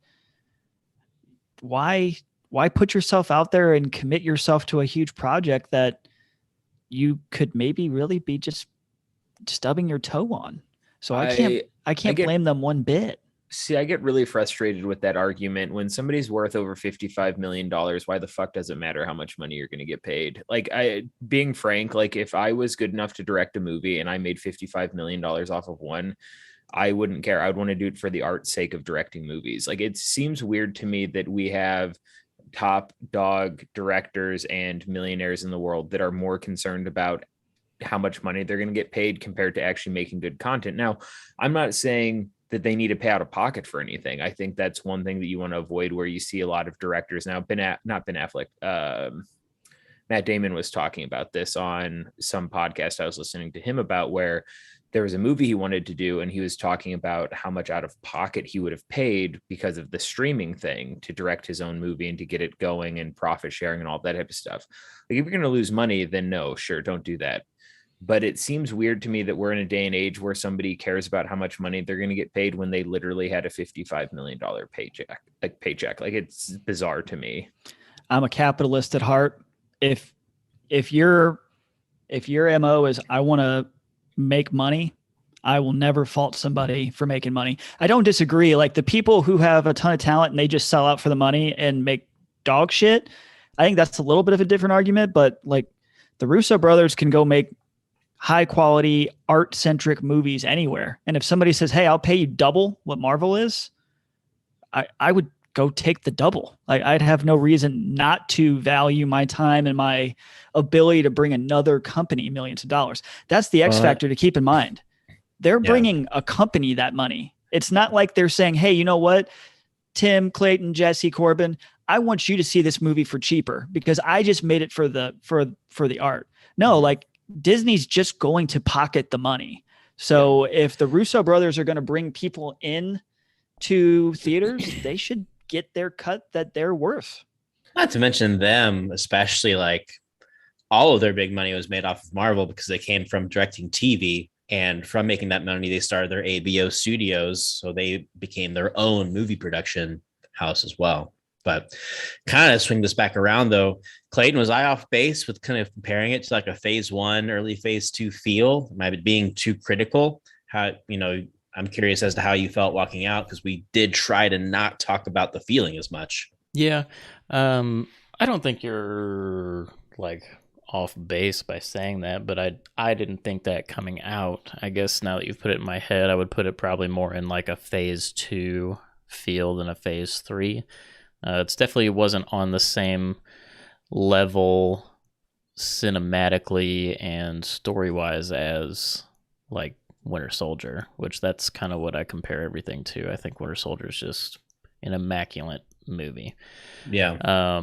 why put yourself out there and commit yourself to a huge project that you could maybe really be just stubbing your toe on? So I can't blame them one bit. See, I get really frustrated with that argument. When somebody's worth over $55 million, why the fuck does it matter how much money you're going to get paid? Like, being frank, like if I was good enough to direct a movie and I made $55 million off of one, I wouldn't care. I would want to do it for the art's sake of directing movies. Like, it seems weird to me that we have top dog directors and millionaires in the world that are more concerned about how much money they're going to get paid compared to actually making good content. Now, I'm not saying that they need to pay out of pocket for anything. I think that's one thing that you want to avoid, where you see a lot of directors now, not Ben Affleck, Matt Damon was talking about this on some podcast I was listening to him about, where there was a movie he wanted to do, and he was talking about how much out of pocket he would have paid because of the streaming thing to direct his own movie and to get it going and profit sharing and all that type of stuff. Like, if you're going to lose money, then no, sure, don't do that. But it seems weird to me that we're in a day and age where somebody cares about how much money they're going to get paid when they literally had a $55 million paycheck. Like, it's bizarre to me. I'm a capitalist at heart. If your MO is I want to make money, I will never fault somebody for making money. I don't disagree. Like the people who have a ton of talent and they just sell out for the money and make dog shit, I think that's a little bit of a different argument. But like the Russo brothers can go make high quality art centric movies anywhere. And if somebody says, hey, I'll pay you double what Marvel is, I would go take the double. I'd have no reason not to value my time and my ability to bring another company millions of dollars. That's the X factor to keep in mind. They're bringing a company that money. It's not like they're saying, hey, you know what, Tim, Clayton, Jesse, Corbin, I want you to see this movie for cheaper because I just made it for the art. No, like Disney's just going to pocket the money. So if the Russo brothers are going to bring people in to theaters, they should get their cut that they're worth. Not to mention them, especially like all of their big money was made off of Marvel because they came from directing TV. And from making that money, they started their ABO studios. So they became their own movie production house as well. But kind of swing this back around, though. Clayton, was I off base with kind of comparing it to like a phase 1, early phase 2 feel? Am I being too critical? How, I'm curious as to how you felt walking out because we did try to not talk about the feeling as much. Yeah. I don't think you're like off base by saying that, but I didn't think that coming out. I guess now that you've put it in my head, I would put it probably more in like a phase 2 feel than a phase 3. It's definitely wasn't on the same level cinematically and story-wise as like Winter Soldier, which that's kind of what I compare everything to. I think Winter Soldier is just an immaculate movie. Yeah.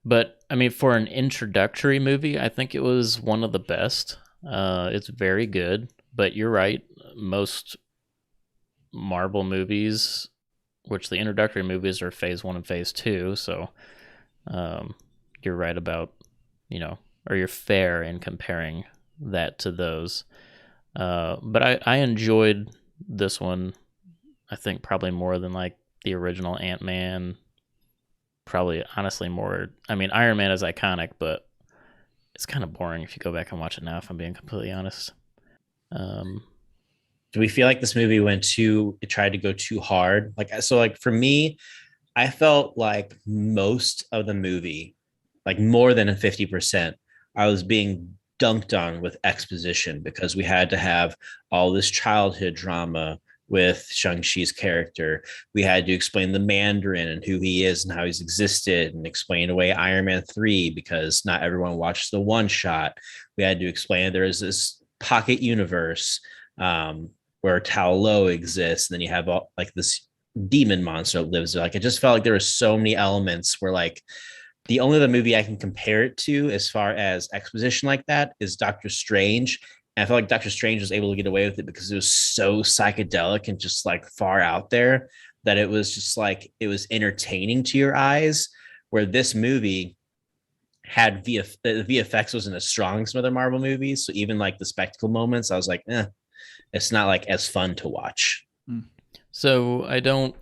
But I mean, for an introductory movie, I think it was one of the best. It's very good, but you're right. Most Marvel movies, which the introductory movies are phase 1 and phase 2. So you're right about, or you're fair in comparing that to those. But I enjoyed this one, I think probably more than like the original Ant-Man. Probably honestly more. I mean, Iron Man is iconic, but it's kind of boring if you go back and watch it now, if I'm being completely honest. Do we feel like this movie it tried to go too hard? Like for me, I felt like most of the movie, like more than 50%, I was being dunked on with exposition because we had to have all this childhood drama with Shang-Chi's character. We had to explain the Mandarin and who he is and how he's existed, and explain away Iron Man 3 because not everyone watched the one shot. We had to explain there is this pocket universe where Tao Lo exists, and then you have like this demon monster that lives there. Like, it just felt like there were so many elements where like the only other movie I can compare it to as far as exposition like that is Doctor Strange. And I felt like Doctor Strange was able to get away with it because it was so psychedelic and just like far out there that it was just like, it was entertaining to your eyes, where this movie had the VFX wasn't as strong as some other Marvel movies. So even like the spectacle moments, I was like, it's not like as fun to watch. So I don't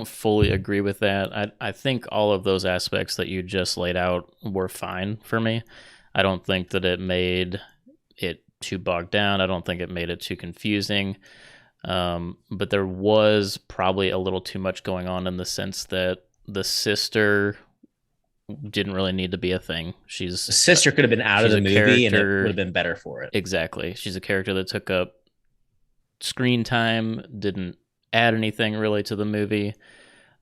fully agree with that. I think all of those aspects that you just laid out were fine for me. I don't think that it made it too bogged down. I don't think it made it too confusing. But there was probably a little too much going on in the sense that the sister didn't really need to be a thing. The sister could have been out of the movie and it would have been better for it. Exactly. She's a character that took up screen time, didn't add anything really to the movie.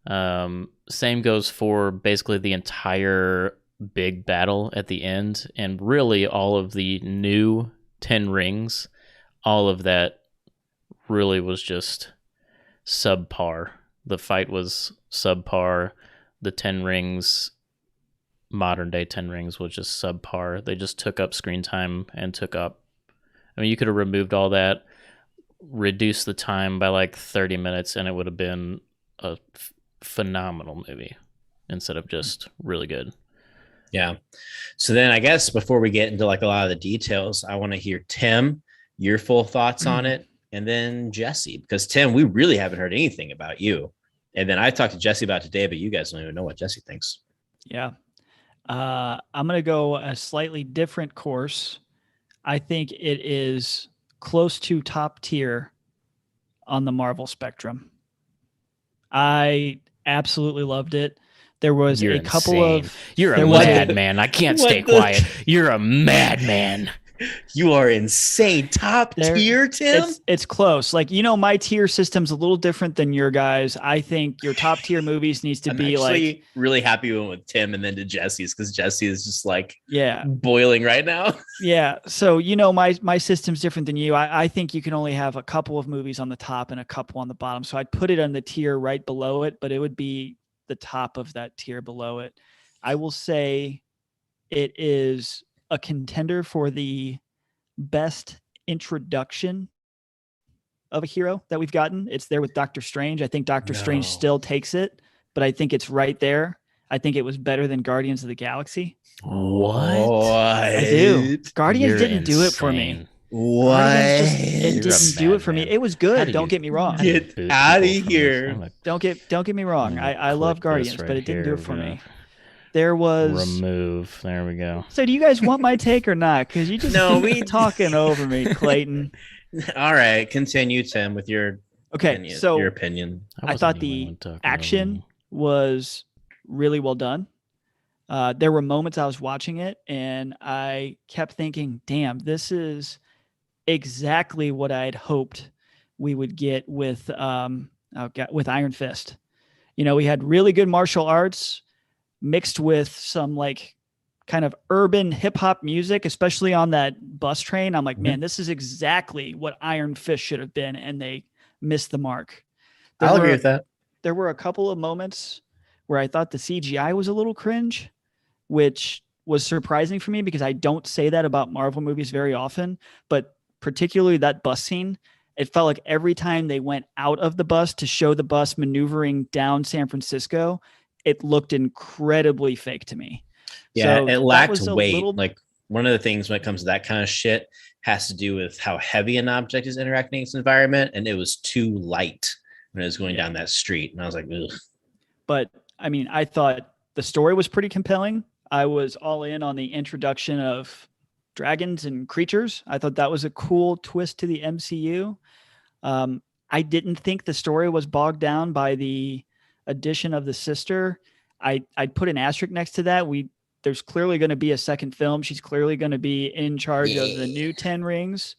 Same goes for basically the entire big battle at the end, and really all of the new 10 rings, all of that really was just subpar. The fight was subpar. The 10 rings, modern day 10 rings, was just subpar. They just took up screen time and you could have removed all that, reduced the time by like 30 minutes, and it would have been a phenomenal movie instead of just really good. Yeah. So then I guess before we get into like a lot of the details, I want to hear Tim, your full thoughts on it, and then Jesse, because Tim, we really haven't heard anything about you. And then I talked to Jesse about it today, but you guys don't even know what Jesse thinks. Yeah. I'm going to go a slightly different course. I think it is close to top tier on the Marvel spectrum. I absolutely loved it. There was You're a couple insane. of... You're a madman. I can't stay quiet. You're a madman. You are insane. Top tier, Tim? It's close. Like, you know, my tier system's a little different than your guys. I think your top tier movies needs to be like... really happy we went with Tim and then to Jesse's, because Jesse is just like boiling right now. Yeah. So, you know, my system's different than you. I think you can only have a couple of movies on the top and a couple on the bottom. So I'd put it on the tier right below it, but it would be the top of that tier below it. I will say it is a contender for the best introduction of a hero that we've gotten. It's there with Doctor Strange. I think Doctor Strange still takes it, but I think it's right there. I think it was better than Guardians of the Galaxy. What? I do. Guardians didn't do it for me. What? It didn't do it for me. It was good. Don't get me wrong. Get out of here. Don't get me wrong. I love Guardians, but it didn't do it for me. There was remove. There we go. So do you guys want my take or not? Because you just talking over me, Clayton. All right, continue, Tim, with your opinion. So your opinion. I thought the action was really well done. There were moments I was watching it and I kept thinking, damn, this is exactly what I'd hoped we would get with Iron Fist. You know, we had really good martial arts mixed with some like kind of urban hip hop music, especially on that bus train. I'm like, man, this is exactly what Iron Fist should have been. And they missed the mark. I'll agree with that. There were a couple of moments where I thought the CGI was a little cringe, which was surprising for me because I don't say that about Marvel movies very often, but particularly that bus scene, it felt like every time they went out of the bus to show the bus maneuvering down San Francisco, it looked incredibly fake to me. Yeah, so it lacked weight. Like one of the things when it comes to that kind of shit has to do with how heavy an object is interacting in its environment, and it was too light when it was going down that street. And I was like, ugh. But I mean, I thought the story was pretty compelling. I was all in on the introduction of dragons and creatures. I thought that was a cool twist to the MCU. I didn't think the story was bogged down by the addition of the sister. I'd put an asterisk next to that. There's clearly going to be a second film. She's clearly going to be in charge of the new 10 rings.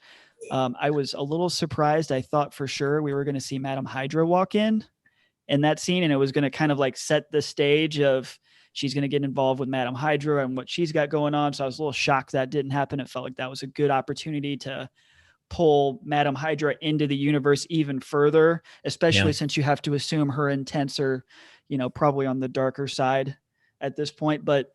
I was a little surprised. I thought for sure we were going to see Madam Hydra walk in that scene, and it was going to kind of like set the stage of she's going to get involved with Madam Hydra and what she's got going on. So I was a little shocked that didn't happen. It felt like that was a good opportunity to pull Madam Hydra into the universe even further, especially since you have to assume her intents are, you know, probably on the darker side at this point. But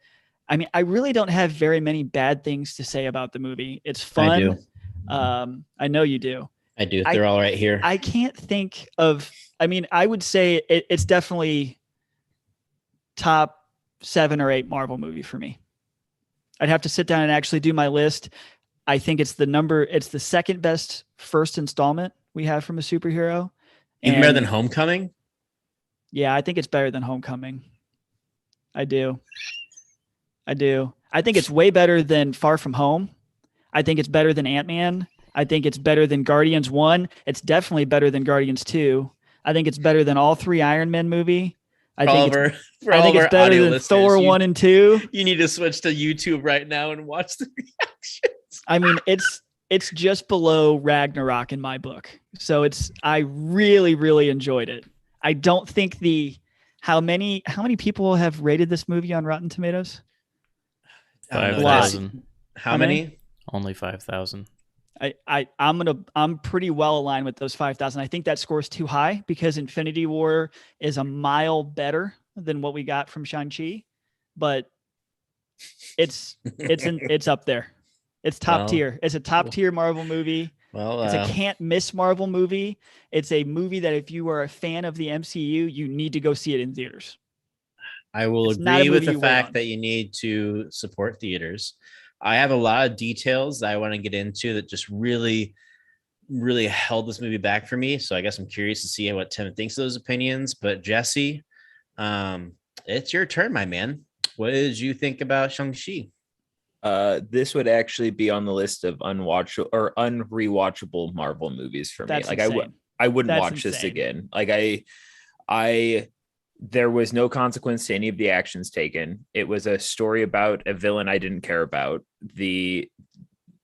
I mean, I really don't have very many bad things to say about the movie. It's fun. I do. I know you do. I do. They're all right here. I can't think of, I mean, I would say it's definitely top 7 or 8 Marvel movie for me. I'd have to sit down and actually do my list. I think it's the second best first installment we have from a superhero. Even better than Homecoming? Yeah, I think it's better than Homecoming. I do. I think it's way better than Far From Home. I think it's better than Ant-Man. I think it's better than Guardians 1. It's definitely better than Guardians 2. I think it's better than all 3 Iron Man movie. I think it's better than Thor 1 and 2. You need to switch to YouTube right now and watch the reactions. I mean, it's just below Ragnarok in my book. So I really, really enjoyed it. I don't think how many people have rated this movie on Rotten Tomatoes? 5,000. How many? Only 5,000. I'm pretty well aligned with those 5,000. I think that score's too high because Infinity War is a mile better than what we got from Shang-Chi, but it's up there. It's top tier. It's a top tier Marvel movie. Well, it's a can't miss Marvel movie. It's a movie that if you are a fan of the MCU, you need to go see it in theaters. I will It's not a agree with movie the you wait fact on. that you need to support theaters. I have a lot of details that I want to get into that just really, really held this movie back for me. So I guess I'm curious to see what Tim thinks of those opinions. But Jesse, um, it's your turn, my man. What did you think about Shang-Chi? This would actually be on the list of unwatchable or unrewatchable Marvel movies for me. That's Like insane. I wouldn't That's watch this insane. again. Like I there was no consequence to any of the actions taken. It was a story about a villain I didn't care about. There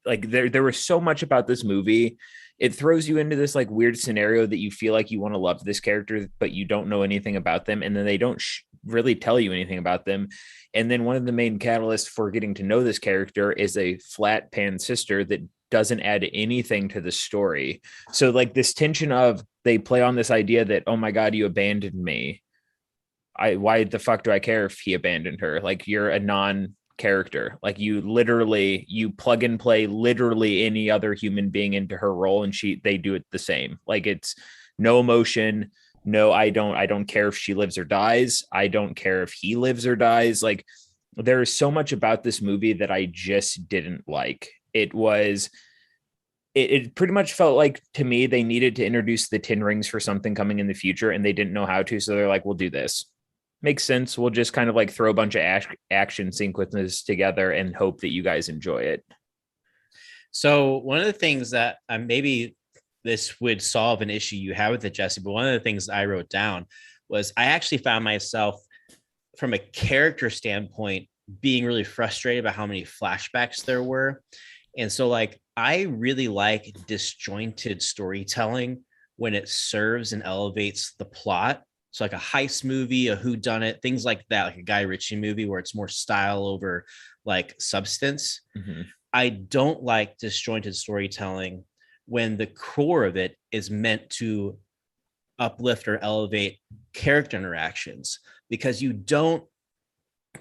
was so much about this movie. It throws you into this like weird scenario that you feel like you want to love this character, but you don't know anything about them, and then they don't really tell you anything about them. And then one of the main catalysts for getting to know this character is a flat pan sister that doesn't add anything to the story. So like this tension of they play on this idea that, oh my God, you abandoned me. Why the fuck do I care if he abandoned her? Like you're a non-character. Like you plug and play literally any other human being into her role, and they do it the same. Like it's no emotion. No, I don't care if she lives or dies. I don't care if he lives or dies. Like there is so much about this movie that I just didn't like. It pretty much felt like to me they needed to introduce the 10 rings for something coming in the future, and they didn't know how to. So they're like, we'll do this. Makes sense. We'll just kind of like throw a bunch of action sequences together and hope that you guys enjoy it. So one of the things that maybe this would solve an issue you have with it, Jesse, but one of the things I wrote down was I actually found myself from a character standpoint being really frustrated about how many flashbacks there were. And so like, I really like disjointed storytelling when it serves and elevates the plot. So like a heist movie, a whodunit, things like that, like a Guy Ritchie movie where it's more style over like substance. Mm-hmm. I don't like disjointed storytelling when the core of it is meant to uplift or elevate character interactions, because you don't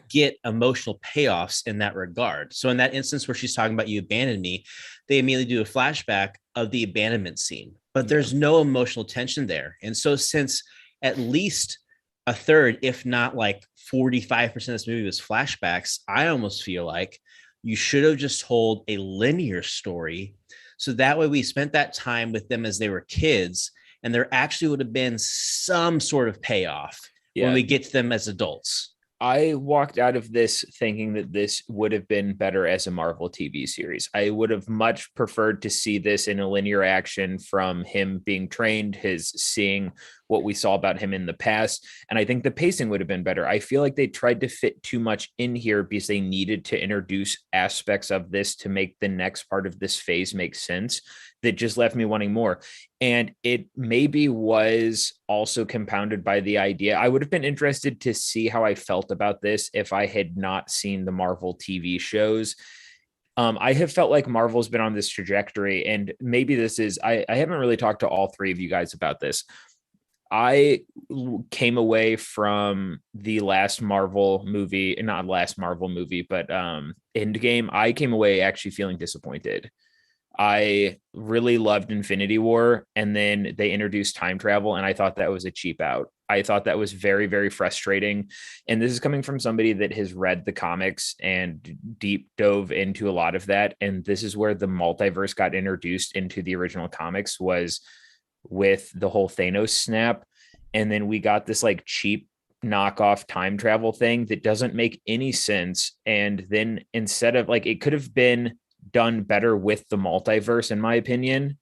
get emotional payoffs in that regard. So in that instance where she's talking about you abandoned me, they immediately do a flashback of the abandonment scene, but there's no emotional tension there. And so since at least a third, if not like 45% of this movie was flashbacks, I almost feel like you should have just told a linear story. So that way we spent that time with them as they were kids, and there actually would have been some sort of payoff when we get to them as adults. I walked out of this thinking that this would have been better as a Marvel TV series. I would have much preferred to see this in a linear action from him being trained, his seeing what we saw about him in the past. And I think the pacing would have been better. I feel like they tried to fit too much in here because they needed to introduce aspects of this to make the next part of this phase make sense. That just left me wanting more. And it maybe was also compounded by the idea. I would have been interested to see how I felt about this if I had not seen the Marvel TV shows. I have felt like Marvel's been on this trajectory, and maybe this is, I haven't really talked to all three of you guys about this. I came away from the last Marvel movie, not last Marvel movie, but Endgame. I came away actually feeling disappointed. I really loved Infinity War, and then they introduced time travel, and I thought that was a cheap out. I thought that was very, very frustrating. And this is coming from somebody that has read the comics and deep dove into a lot of that. And this is where the multiverse got introduced into the original comics, was with the whole Thanos snap. And then we got this like cheap knockoff time travel thing that doesn't make any sense. And then instead of like, it could have been done better with the multiverse, in my opinion.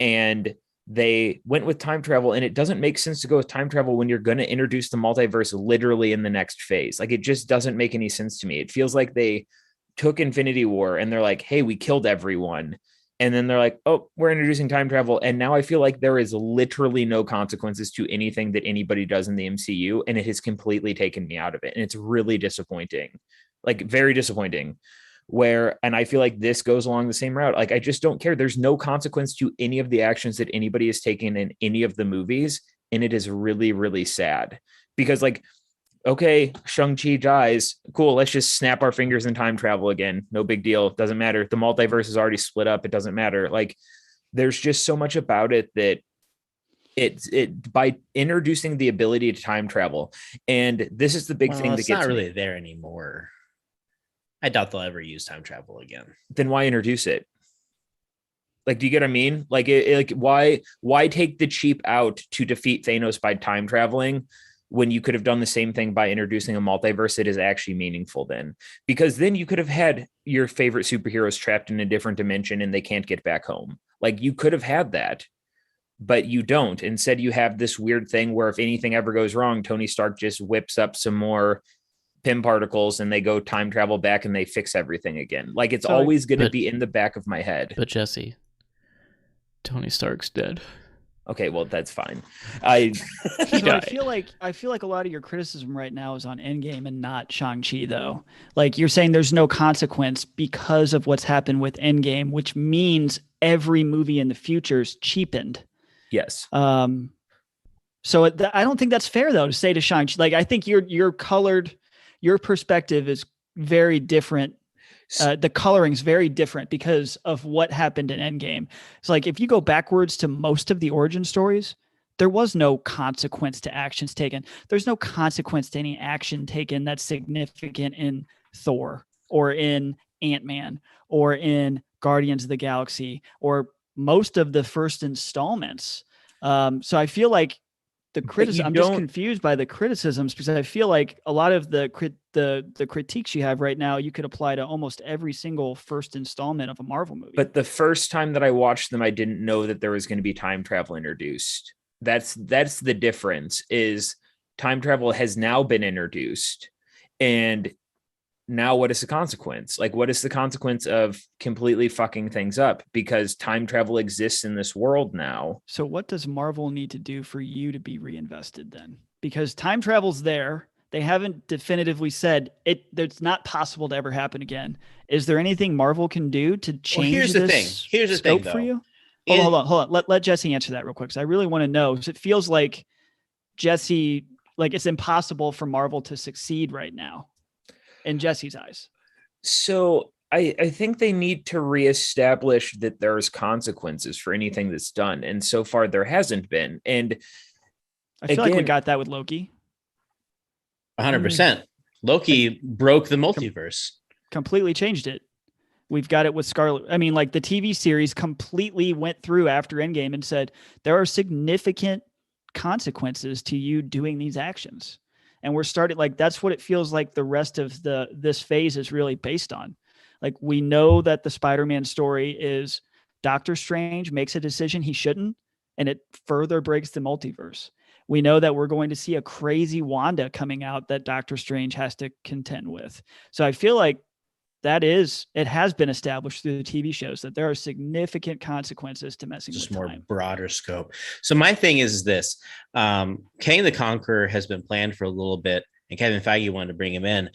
And they went with time travel, and it doesn't make sense to go with time travel when you're going to introduce the multiverse literally in the next phase. Like, it just doesn't make any sense to me. It feels like they took Infinity War and they're like, hey, we killed everyone. And then they're like, oh, we're introducing time travel. And now I feel like there is literally no consequences to anything that anybody does in the MCU. And it has completely taken me out of it. And it's really disappointing, like very disappointing. And I feel like this goes along the same route. Like, I just don't care. There's no consequence to any of the actions that anybody has taken in any of the movies. And it is really, really sad because, like, okay, Shang-Chi dies. Cool. Let's just snap our fingers and time travel again. No big deal. Doesn't matter. The multiverse is already split up. It doesn't matter. Like, there's just so much about it that it by introducing the ability to time travel. And this is the big thing that it's gets not really me. there anymore. I doubt they'll ever use time travel again. Then why introduce it? Like, do you get what I mean? Like why take the cheap out to defeat Thanos by time traveling when you could have done the same thing by introducing a multiverse that is actually meaningful then? Because then you could have had your favorite superheroes trapped in a different dimension and they can't get back home. Like, you could have had that, but you don't. Instead, you have this weird thing where if anything ever goes wrong, Tony Stark just whips up some more Pym particles and they go time travel back and they fix everything again. Like, it's always going to be in the back of my head. But Jesse, Tony Stark's dead. Okay, well, that's fine. I feel like a lot of your criticism right now is on Endgame and not Shang-Chi, though. Like, you're saying there's no consequence because of what's happened with Endgame, which means every movie in the future is cheapened. Yes. So I don't think that's fair, though, to say to Shang-Chi. Like, I think your perspective is very different. The coloring is very different because of what happened in Endgame. It's like, if you go backwards to most of the origin stories, there was no consequence to actions taken. There's no consequence to any action taken that's significant in Thor or in Ant-Man or in Guardians of the Galaxy or most of the first installments. So I feel like the criticism, I'm just confused by the criticisms because I feel like a lot of the critiques you have right now, you could apply to almost every single first installment of a Marvel movie. But the first time that I watched them, I didn't know that there was going to be time travel introduced. That's the difference. Is time travel has now been introduced, and now what is the consequence? Like, what is the consequence of completely fucking things up because time travel exists in this world now? So what does Marvel need to do for you to be reinvested then? Because time travel's there. They haven't definitively said it's not possible to ever happen again. Is there anything Marvel can do to change here's this the thing. Here's the scope thing, for you? Hold on. Let Jesse answer that real quick, because I really want to know. Because it feels like Jesse, like it's impossible for Marvel to succeed right now in Jesse's eyes. So I think they need to reestablish that there's consequences for anything that's done. And so far there hasn't been. And I feel like we got that with Loki. 100%. Loki broke the multiverse. Completely changed it. We've got it with Scarlet. I mean, like the TV series completely went through after Endgame and said, there are significant consequences to you doing these actions. And we're starting, like, that's what it feels like the rest of this phase is really based on. Like, we know that the Spider-Man story is Doctor Strange makes a decision he shouldn't, and it further breaks the multiverse. We know that we're going to see a crazy Wanda coming out that Doctor Strange has to contend with. So I feel like it has been established through the TV shows that there are significant consequences to messing with time. Just more broader scope. So my thing is this, Kang the Conqueror has been planned for a little bit, and Kevin Feige wanted to bring him in.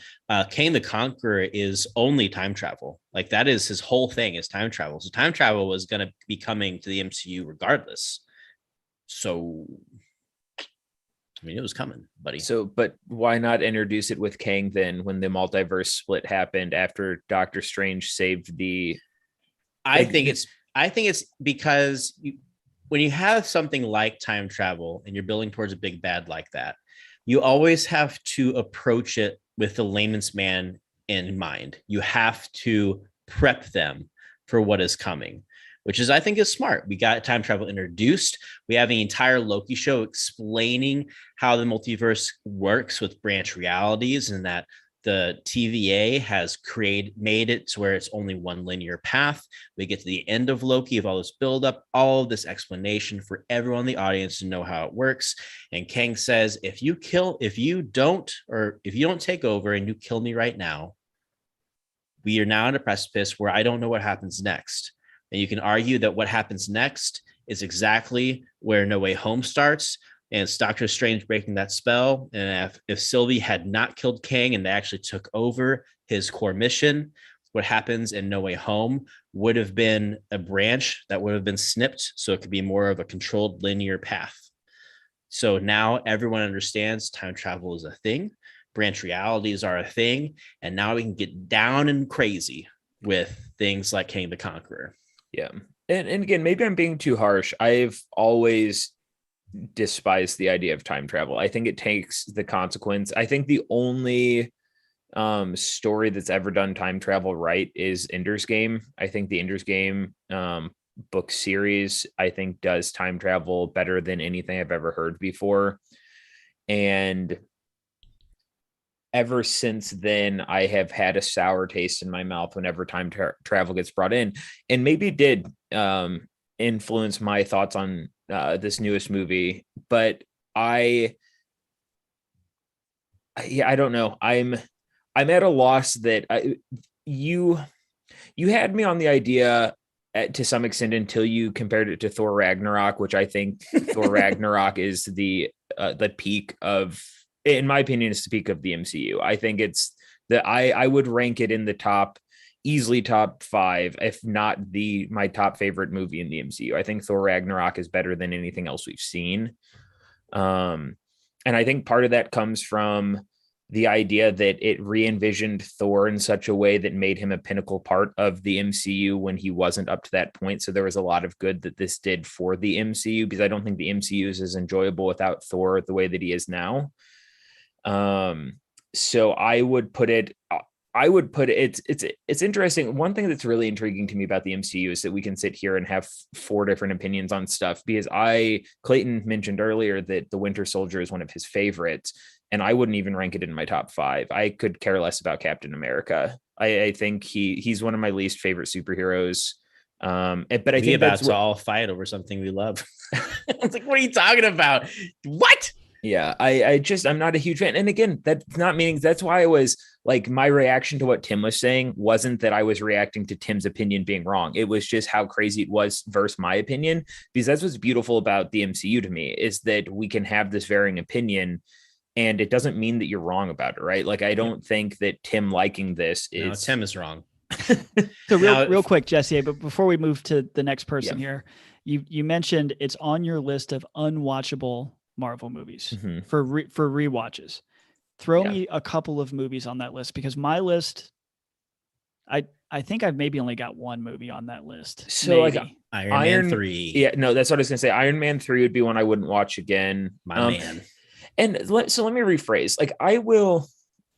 Kang the Conqueror is only time travel. Like, that is his whole thing, is time travel. So time travel was going to be coming to the MCU regardless. So, I mean, it was coming, buddy. So, but why not introduce it with Kang then when the multiverse split happened after Doctor Strange saved the... I think it's because when you have something like time travel and you're building towards a big bad like that, you always have to approach it with the layman's man in mind. You have to prep them for what is coming, which is, I think, is smart. We got time travel introduced. We have the entire Loki show explaining how the multiverse works with branch realities, and that the TVA has made it to where it's only one linear path. We get to the end of Loki of all this buildup, all of this explanation for everyone in the audience to know how it works. And Kang says, if you don't take over and you kill me right now, we are now on a precipice where I don't know what happens next. And you can argue that what happens next is exactly where No Way Home starts. And it's Doctor Strange breaking that spell. And if Sylvie had not killed Kang and they actually took over his core mission, what happens in No Way Home would have been a branch that would have been snipped, so it could be more of a controlled linear path. So now everyone understands time travel is a thing. Branch realities are a thing. And now we can get down and crazy with things like Kang the Conqueror. Yeah. And again, maybe I'm being too harsh. I've always despise the idea of time travel. I think it takes the consequence. I think the only story that's ever done time travel right is Ender's Game. I think the Ender's Game book series, I think, does time travel better than anything I've ever heard before. And ever since then, I have had a sour taste in my mouth whenever time travel gets brought in. And maybe it did influence my thoughts on this newest movie, but I don't know. I'm at a loss that you had me on the idea to some extent until you compared it to Thor Ragnarok, which I think Thor Ragnarok is the peak of, in my opinion, it's the peak of the MCU. I think it's I would rank it in the easily top 5, if not my top favorite movie in the MCU. I think Thor Ragnarok is better than anything else we've seen. And I think part of that comes from the idea that it re-envisioned Thor in such a way that made him a pinnacle part of the MCU when he wasn't up to that point. So there was a lot of good that this did for the MCU, because I don't think the MCU is as enjoyable without Thor the way that he is now. So I would put it, it's interesting. One thing that's really intriguing to me about the MCU is that we can sit here and have 4 different opinions on stuff, because Clayton mentioned earlier that the Winter Soldier is one of his favorites, and I wouldn't even rank it in my top 5. I could care less about Captain America. I think he's one of my least favorite superheroes. But I think about to all fight over something we love. It's like, what are you talking about? What? Yeah, I'm not a huge fan. And again, that's not meaning, that's why I was like, my reaction to what Tim was saying wasn't that I was reacting to Tim's opinion being wrong. It was just how crazy it was versus my opinion, because that's what's beautiful about the MCU to me, is that we can have this varying opinion and it doesn't mean that you're wrong about it, right? Like, I don't think that Tim liking this is... No, Tim is wrong. So real quick, Jesse, but before we move to the next person here, you mentioned it's on your list of unwatchable Marvel movies for rewatches. Throw me a couple of movies on that list, because my list, I think I've maybe only got one movie on that list. So maybe. like Iron Man 3. Yeah, no, that's what I was gonna say. Iron Man 3 would be one I wouldn't watch again. My man. And so let me rephrase. Like, I will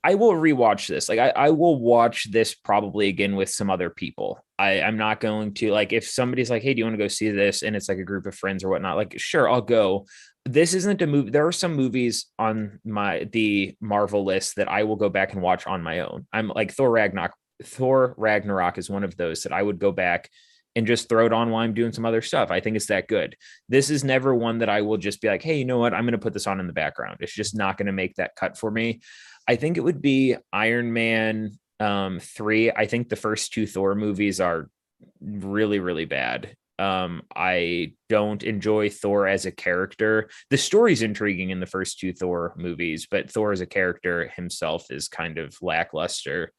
rewatch this. Like, I will watch this probably again with some other people. I'm not going to, like, if somebody's like, hey, do you want to go see this? And it's like a group of friends or whatnot, like, sure, I'll go. This isn't a movie. There are some movies on the Marvel list that I will go back and watch on my own. I'm like, Thor Ragnarok is one of those that I would go back and just throw it on while I'm doing some other stuff. I think it's that good. This is never one that I will just be like, hey, you know what? I'm going to put this on in the background. It's just not going to make that cut for me. I think it would be Iron Man 3. I think the first 2 Thor movies are really, really bad. I don't enjoy Thor as a character. The story's intriguing in the first 2 Thor movies, but Thor as a character himself is kind of lackluster.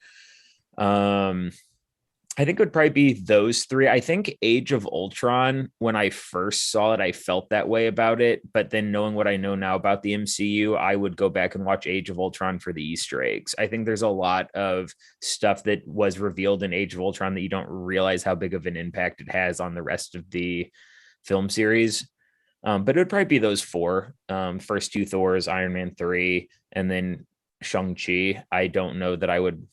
I think it would probably be those 3. I think Age of Ultron, when I first saw it, I felt that way about it. But then knowing what I know now about the MCU, I would go back and watch Age of Ultron for the Easter eggs. I think there's a lot of stuff that was revealed in Age of Ultron that you don't realize how big of an impact it has on the rest of the film series. But it would probably be those 4. First 2 Thors, Iron Man 3, and then Shang-Chi. I don't know that I would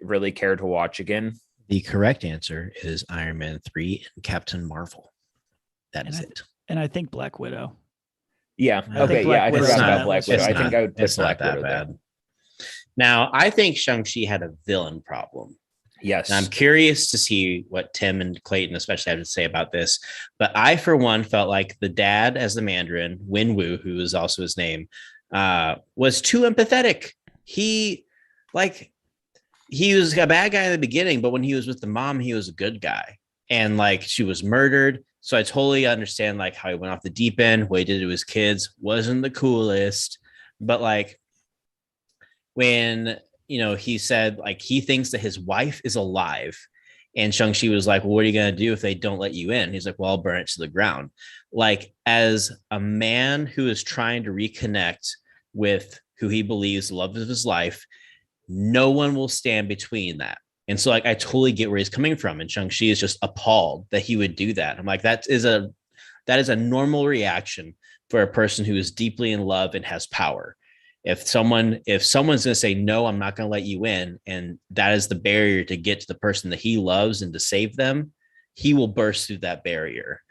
really care to watch again. The correct answer is Iron Man 3 and Captain Marvel. That is it. And I think Black Widow. Yeah. Okay. Yeah. I forgot about Black Widow. I think I would put Black Widow bad. Now, I think Shang-Chi had a villain problem. Yes. And I'm curious to see what Tim and Clayton especially have to say about this. But I, for one, felt like the dad as the Mandarin, Wenwu, who is also his name, was too empathetic. He was a bad guy in the beginning, but when he was with the mom, he was a good guy. And like, she was murdered. So I totally understand like how he went off the deep end, what he did to his kids wasn't the coolest. But like, when, he said like he thinks that his wife is alive, and Shang-Chi was like, well, what are you going to do if they don't let you in? He's like, well, I'll burn it to the ground. Like, as a man who is trying to reconnect with who he believes the love of his life, no one will stand between that. And so like, I totally get where he's coming from. And Shang-Chi is just appalled that he would do that. I'm like, that is a That is a normal reaction for a person who is deeply in love and has power. If someone's going to say, no, I'm not going to let you in, and that is the barrier to get to the person that he loves and to save them, he will burst through that barrier.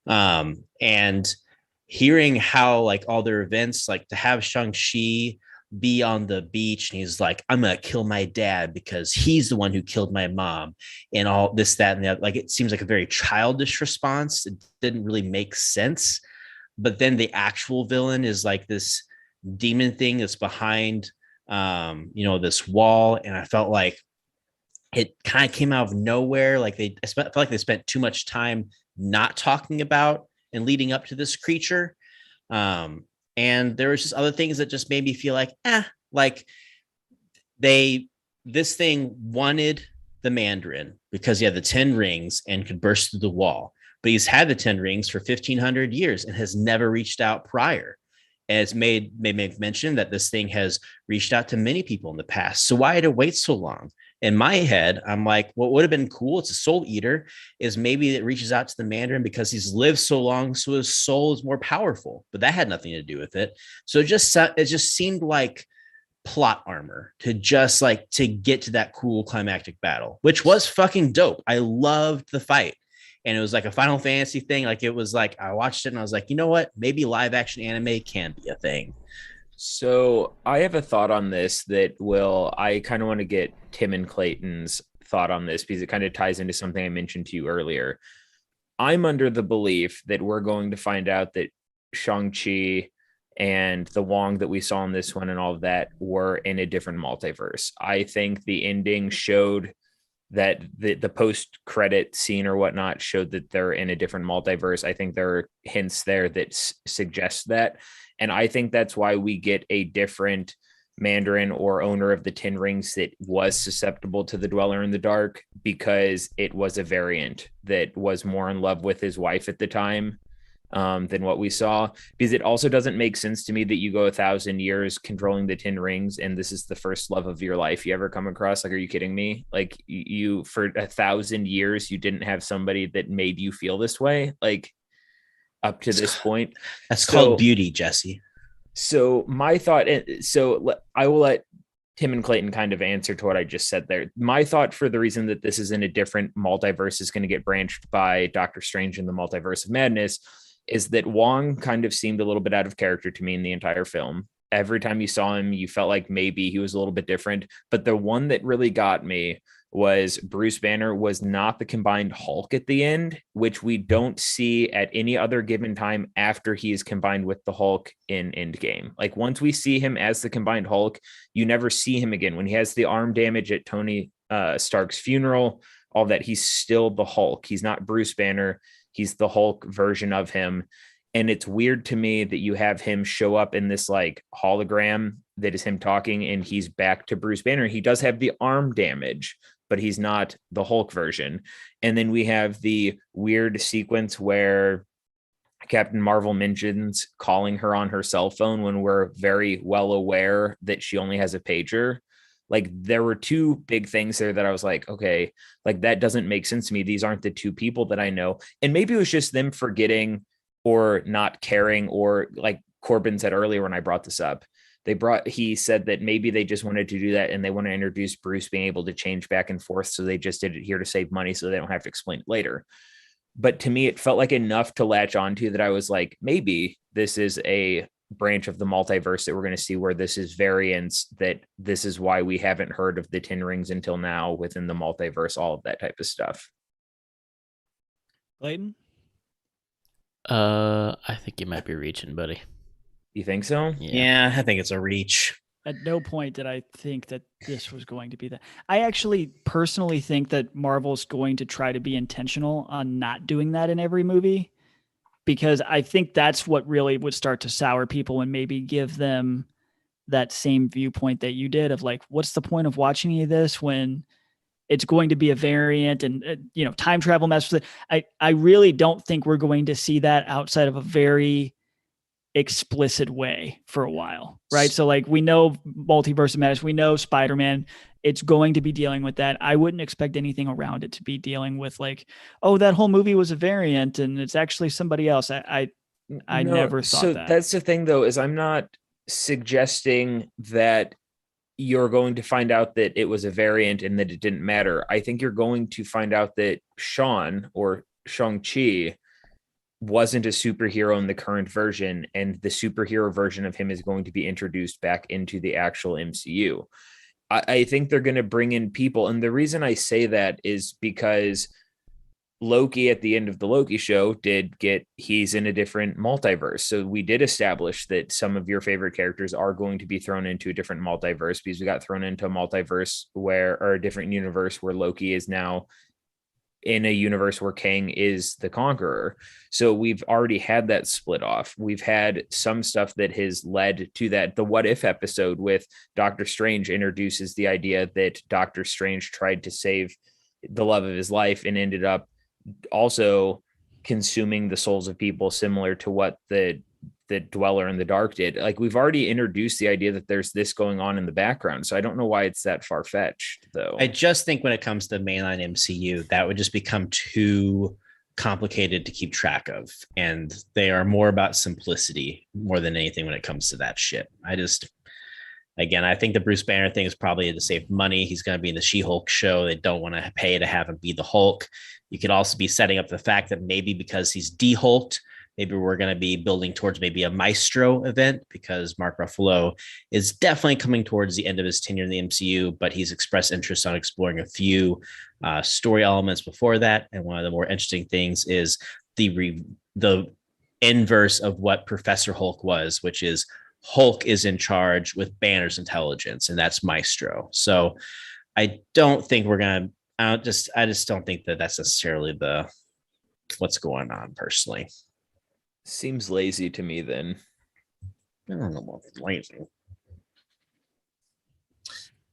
And hearing how like all their events, like to have Shang-Chi be on the beach and he's like, I'm gonna kill my dad because he's the one who killed my mom, and all this, that, and that. Like, it seems like a very childish response. It didn't really make sense. But then the actual villain is like this demon thing that's behind this wall, and I felt like it kind of came out of nowhere. Like I felt like they spent too much time not talking about and leading up to this creature. And there was just other things that just made me feel like, like this thing wanted the Mandarin because he had the 10 rings and could burst through the wall, but he's had the 10 rings for 1,500 years and has never reached out prior. And it's made mention that this thing has reached out to many people in the past. So why did it wait so long? In my head, I'm like, what would have been cool, it's a soul eater, is maybe it reaches out to the Mandarin because he's lived so long, so his soul is more powerful. But that had nothing to do with it. So it just seemed like plot armor to get to that cool climactic battle, which was fucking dope. I loved the fight. And it was like a Final Fantasy thing. Like, it was like, I watched it and I was like, you know what? Maybe live action anime can be a thing. So I have a thought on this I kind of want to get Tim and Clayton's thought on this because it kind of ties into something I mentioned to you earlier. I'm under the belief that we're going to find out that Shang-Chi and the Wong that we saw in this one and all of that were in a different multiverse. I think the ending showed that the post-credit scene or whatnot showed that they're in a different multiverse. I think there are hints there that suggest that. And I think that's why we get a different Mandarin or owner of the 10 rings that was susceptible to the Dweller in the Dark, because it was a variant that was more in love with his wife at the time than what we saw. Because it also doesn't make sense to me that you go 1,000 years controlling the 10 rings and this is the first love of your life you ever come across. Like, are you kidding me? Like, you for 1,000 years you didn't have somebody that made you feel this way, like, up to this point. That's called beauty, Jesse. So my thought, I will let Tim and Clayton kind of answer to what I just said there. My thought for the reason that this is in a different multiverse is going to get branched by Doctor Strange in the Multiverse of Madness is that Wong kind of seemed a little bit out of character to me in the entire film. Every time you saw him, you felt like maybe he was a little bit different. But the one that really got me was Bruce Banner was not the combined Hulk at the end, which we don't see at any other given time after he is combined with the Hulk in Endgame. Like, once we see him as the combined Hulk, you never see him again. When he has the arm damage at Tony Stark's funeral, all that, he's still the Hulk. He's not Bruce Banner. He's the Hulk version of him. And it's weird to me that you have him show up in this like hologram that is him talking, and he's back to Bruce Banner. He does have the arm damage, but he's not the Hulk version. And then we have the weird sequence where Captain Marvel mentions calling her on her cell phone when we're very well aware that she only has a pager. Like, there were two big things there that I was like, okay, like, that doesn't make sense to me. These aren't the two people that I know. And maybe it was just them forgetting or not caring, or like Corbin said earlier when I brought this up, he said that maybe they just wanted to do that and they want to introduce Bruce being able to change back and forth. So they just did it here to save money so they don't have to explain it later. But to me, it felt like enough to latch onto that I was like, maybe this is a branch of the multiverse that we're going to see where this is variants, that this is why we haven't heard of the 10 rings until now within the multiverse, all of that type of stuff. Clayton? I think you might be reaching, buddy. You think so? Yeah, I think it's a reach. At no point did I think that this was going to be that. I actually personally think that Marvel's going to try to be intentional on not doing that in every movie, because I think that's what really would start to sour people and maybe give them that same viewpoint that you did of like, what's the point of watching any of this when it's going to be a variant and, time travel mess. I really don't think we're going to see that outside of a very explicit way for a while, right? So like, we know Multiverse of Madness, we know Spider-Man. it's going to be dealing with that. I wouldn't expect anything around it to be dealing with like, oh, that whole movie was a variant and it's actually somebody else. I never thought that. That's the thing though, is I'm not suggesting that you're going to find out that it was a variant and that it didn't matter. I think you're going to find out that Sean or Shang-Chi wasn't a superhero in the current version, and the superhero version of him is going to be introduced back into the actual MCU. I think they're going to bring in people. And the reason I say that is because Loki at the end of the Loki show he's in a different multiverse. So we did establish that some of your favorite characters are going to be thrown into a different multiverse, because we got thrown into a multiverse or a different universe where Loki is now in a universe where Kang is the conqueror. So we've already had that split off. We've had some stuff that has led to that. The What If episode with Doctor Strange introduces the idea that Doctor Strange tried to save the love of his life and ended up also consuming the souls of people, similar to what the Dweller in the Dark did. Like, we've already introduced the idea that there's this going on in the background. So I don't know why it's that far-fetched, though. I just think when it comes to mainline MCU, that would just become too complicated to keep track of. And they are more about simplicity more than anything when it comes to that shit. Again, I think the Bruce Banner thing is probably to save money. He's going to be in the She-Hulk show. They don't want to pay to have him be the Hulk. You could also be setting up the fact that maybe because he's de-Hulked, maybe we're going to be building towards maybe a Maestro event, because Mark Ruffalo is definitely coming towards the end of his tenure in the MCU, but he's expressed interest on exploring a few story elements before that. And one of the more interesting things is the inverse of what Professor Hulk was, which is Hulk is in charge with Banner's intelligence, and that's Maestro. So I don't think we're going to, I just don't think that that's necessarily what's going on personally. Seems lazy to me then. I don't know about lazy.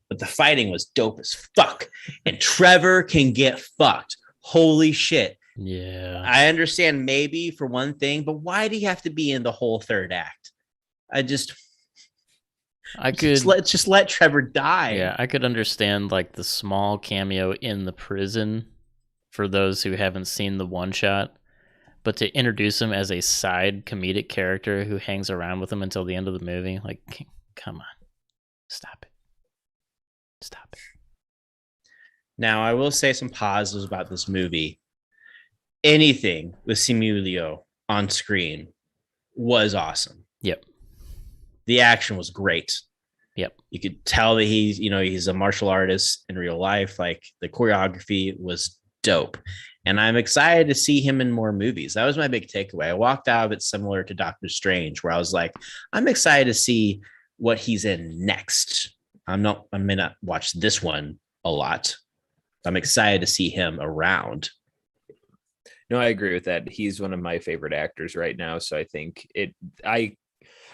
But the fighting was dope as fuck. And Trevor can get fucked. Holy shit. Yeah. I understand maybe for one thing, but why do you have to be in the whole third act? Just let Trevor die. Yeah, I could understand like the small cameo in the prison for those who haven't seen the one shot. But to introduce him as a side comedic character who hangs around with him until the end of the movie, like, come on. Stop it. Now, I will say some positives about this movie. Anything with Simu Liu on screen was awesome. Yep. The action was great. Yep. You could tell that he's a martial artist in real life. Like, the choreography was dope. And I'm excited to see him in more movies. That was my big takeaway. I walked out of it similar to Doctor Strange, where I was like, I'm excited to see what he's in next. I may not watch this one a lot. I'm excited to see him around. No, I agree with that. He's one of my favorite actors right now. So I think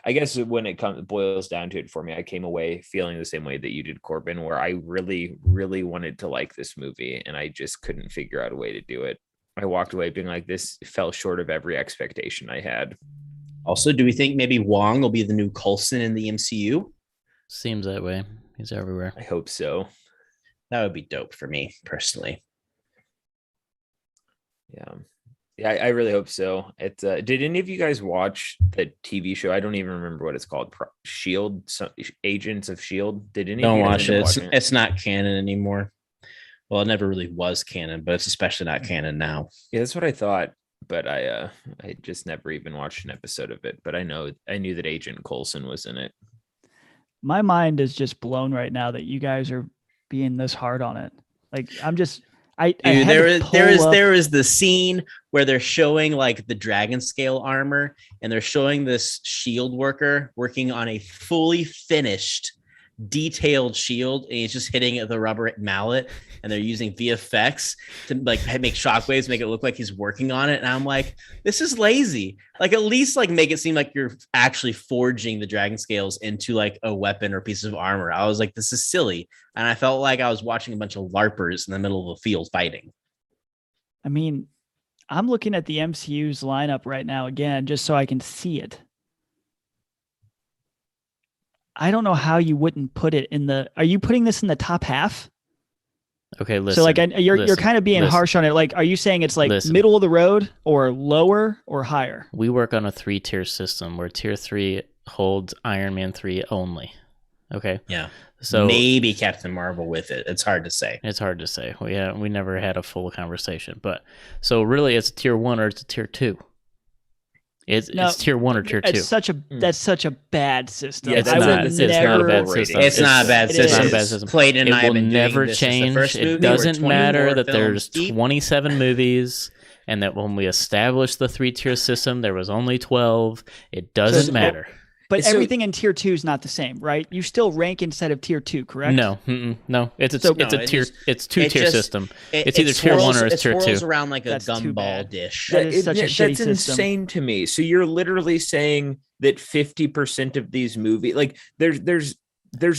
I guess when it boils down to it for me, I came away feeling the same way that you did, Corbin, where I really, really wanted to like this movie and I just couldn't figure out a way to do it. I walked away being like, this fell short of every expectation I had. Also, do we think maybe Wong will be the new Coulson in the MCU? Seems that way. He's everywhere. I hope so. That would be dope for me personally. Yeah. Yeah, I really hope so. Did any of you guys watch the TV show? I don't even remember what it's called. Shield, Agents of Shield. Did any? Don't watch it. It's not canon anymore. Well, it never really was canon, but it's especially not canon now. Yeah, that's what I thought. But I just never even watched an episode of it. But I knew that Agent Coulson was in it. My mind is just blown right now that you guys are being this hard on it. Like, I'm just. There is the scene where they're showing like the dragon scale armor, and they're showing this shield worker working on a fully finished, detailed shield, and he's just hitting the rubber mallet, and they're using VFX to like make shockwaves, make it look like he's working on it. And I'm like, this is lazy. Like, at least like make it seem like you're actually forging the dragon scales into like a weapon or piece of armor. I was like, this is silly. And I felt like I was watching a bunch of LARPers in the middle of the field fighting. I mean, I'm looking at the MCU's lineup right now again, just so I can see it. I don't know how you wouldn't put it in the. Are you putting this in the top half? Okay, listen. So like you're kind of being harsh on it. Like, are you saying it's like middle of the road or lower or higher? We work on a 3-tier system where tier 3 holds Iron Man 3 only. Okay. Yeah. So maybe Captain Marvel with it. It's hard to say. It's hard to say. We never had a full conversation, but so really it's tier 1 or it's a tier 2. It's tier 1 or tier 2. That's such a bad system. Yeah, it's not a bad system. It's not a bad system. It's not a bad system. Clayton and I have will been never doing change. This is the first It doesn't matter that there's 27 movies and that when we established the 3-tier system there was only 12. It doesn't matter. But everything in tier 2 is not the same, right? You still rank inside of tier 2, correct? No, it's a two-tier system. It's either tier 1 or it's tier 2. It swirls around like a gumball dish. That is such a shitty system. That's insane to me. So you're literally saying that 50% of these movies, like there's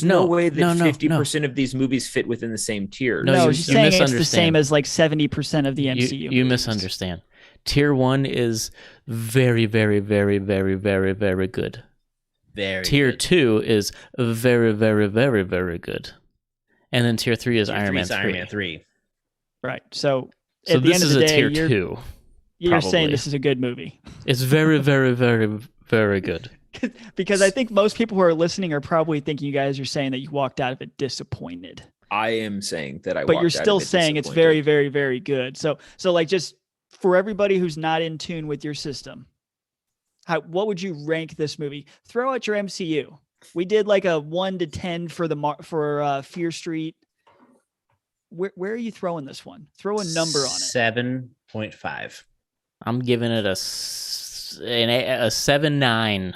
no way that 50% of these movies fit within the same tier. No, you're saying it's the same as like 70% of the MCU. You misunderstand. Tier 1 is very, very, very, very, very, very good. Tier 2 is very, very, very, very good. And then tier 3 is Iron Man 3. Iron Man 3. Right. So at the end of the day, tier 2. You're saying this is a good movie. It's very, very, very, very good. Because I think most people who are listening are probably thinking you guys are saying that you walked out of it disappointed. I am saying that but you're still saying it's very, very, very good. So like just for everybody who's not in tune with your system, what would you rank this movie? Throw out your MCU. We did like a 1 to 10 for Fear Street. Where are you throwing this one? Throw a number on it. 7.5. I'm giving it a 7.9.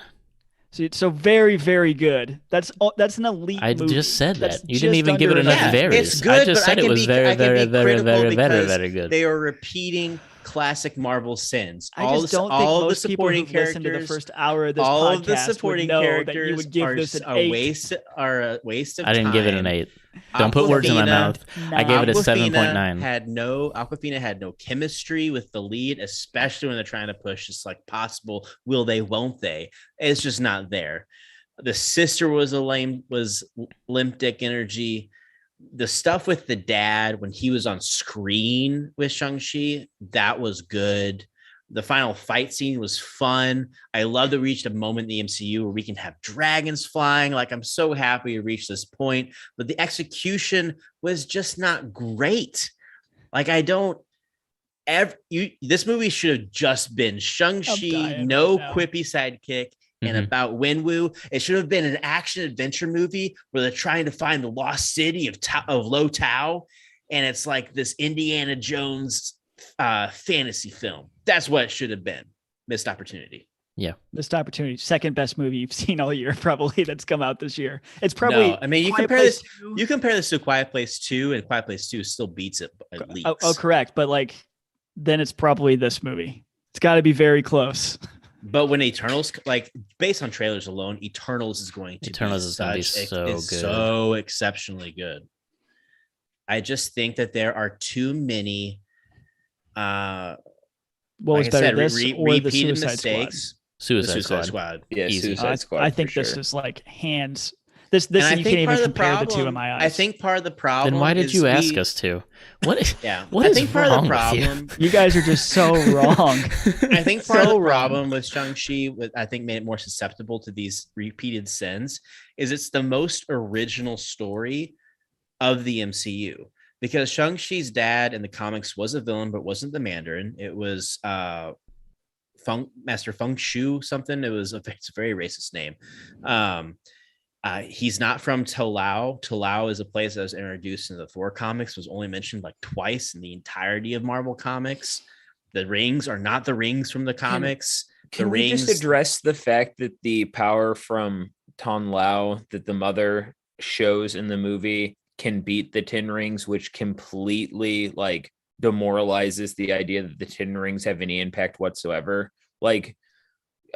So very, very good. That's an elite movie. I just said that. You didn't even give it enough varies. It's good, I just said it was very, very, very, very, very, very good. They are repeating classic Marvel sins. I just don't think most people who've listened to the first hour of this podcast of the supporting would know characters that you would give this an 8. a waste of time. I didn't give it an 8. Don't put words in my mouth. I gave it a 7.9. Awkwafina had no chemistry with the lead, especially when they're trying to push this like possible will they, won't they? It's just not there. The sister was limp dick energy. The stuff with the dad when he was on screen with Shang-Chi, that was good. The final fight scene was fun. I love that we reached a moment in the MCU where we can have dragons flying. Like, I'm so happy to reach this point, but the execution was just not great. Like, this movie should have just been Shang-Chi, quippy sidekick, and about Wenwu. It should have been an action adventure movie where they're trying to find the lost city of Lo Tao, and it's like this Indiana Jones fantasy film. That's what it should have been. Missed opportunity. Yeah, missed opportunity. Second best movie you've seen all year, probably, that's come out this year. It's probably. No, I mean, you compare this to Quiet Place 2, and Quiet Place 2 still beats it at least. Oh, correct. But like, then it's probably this movie. It's got to be very close. But when Eternals, like based on trailers alone, Eternals is going to be so exceptionally good. I just think that there are too many. What was better, this or the Suicide mistakes? Suicide Squad. Yeah, Suicide Squad. I think this is like hands. This you can't even compare the two in my eyes. I think part of the problem. Then why did you ask us to? What? Yeah, what is part wrong of the problem? You guys are just so wrong. I think part of the problem with Shang-Chi, I think made it more susceptible to these repeated sins, is it's the most original story of the MCU. Because Shang-Chi's dad in the comics was a villain, but wasn't the Mandarin. It was Master Feng Shu something. It's a very racist name. He's not from Talao. Talao is a place that was introduced in the Thor comics, was only mentioned like twice in the entirety of Marvel comics. The rings are not the rings from the comics. Can we just address the fact that the power from Ton Lao that the mother shows in the movie can beat the 10 rings, which completely like demoralizes the idea that the 10 rings have any impact whatsoever? Like,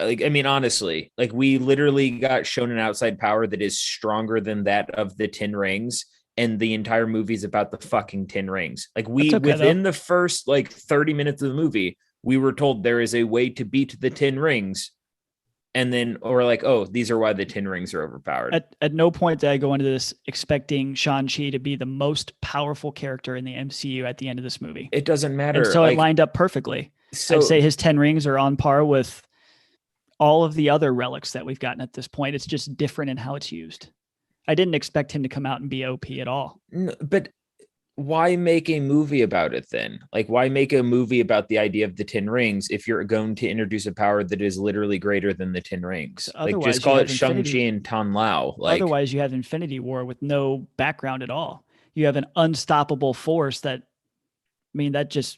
I mean, honestly, like we literally got shown an outside power that is stronger than that of the 10 rings. And the entire movie is about the fucking 10 rings. Like within the first like 30 minutes of the movie, we were told there is a way to beat the 10 rings. And then, or like, oh, these are why the Ten Rings are overpowered. At no point did I go into this expecting Shang-Chi to be the most powerful character in the MCU at the end of this movie. It doesn't matter. And so it lined up perfectly. So I'd say his 10 rings are on par with all of the other relics that we've gotten at this point. It's just different in how it's used. I didn't expect him to come out and be OP at all. No, but why make a movie about it then? Like, why make a movie about the idea of the 10 rings if you're going to introduce a power that is literally greater than the 10 rings? Like, just call it Shang-Chi and Tan Lao. Like, otherwise, you have Infinity War with no background at all. You have an unstoppable force that, I mean, that's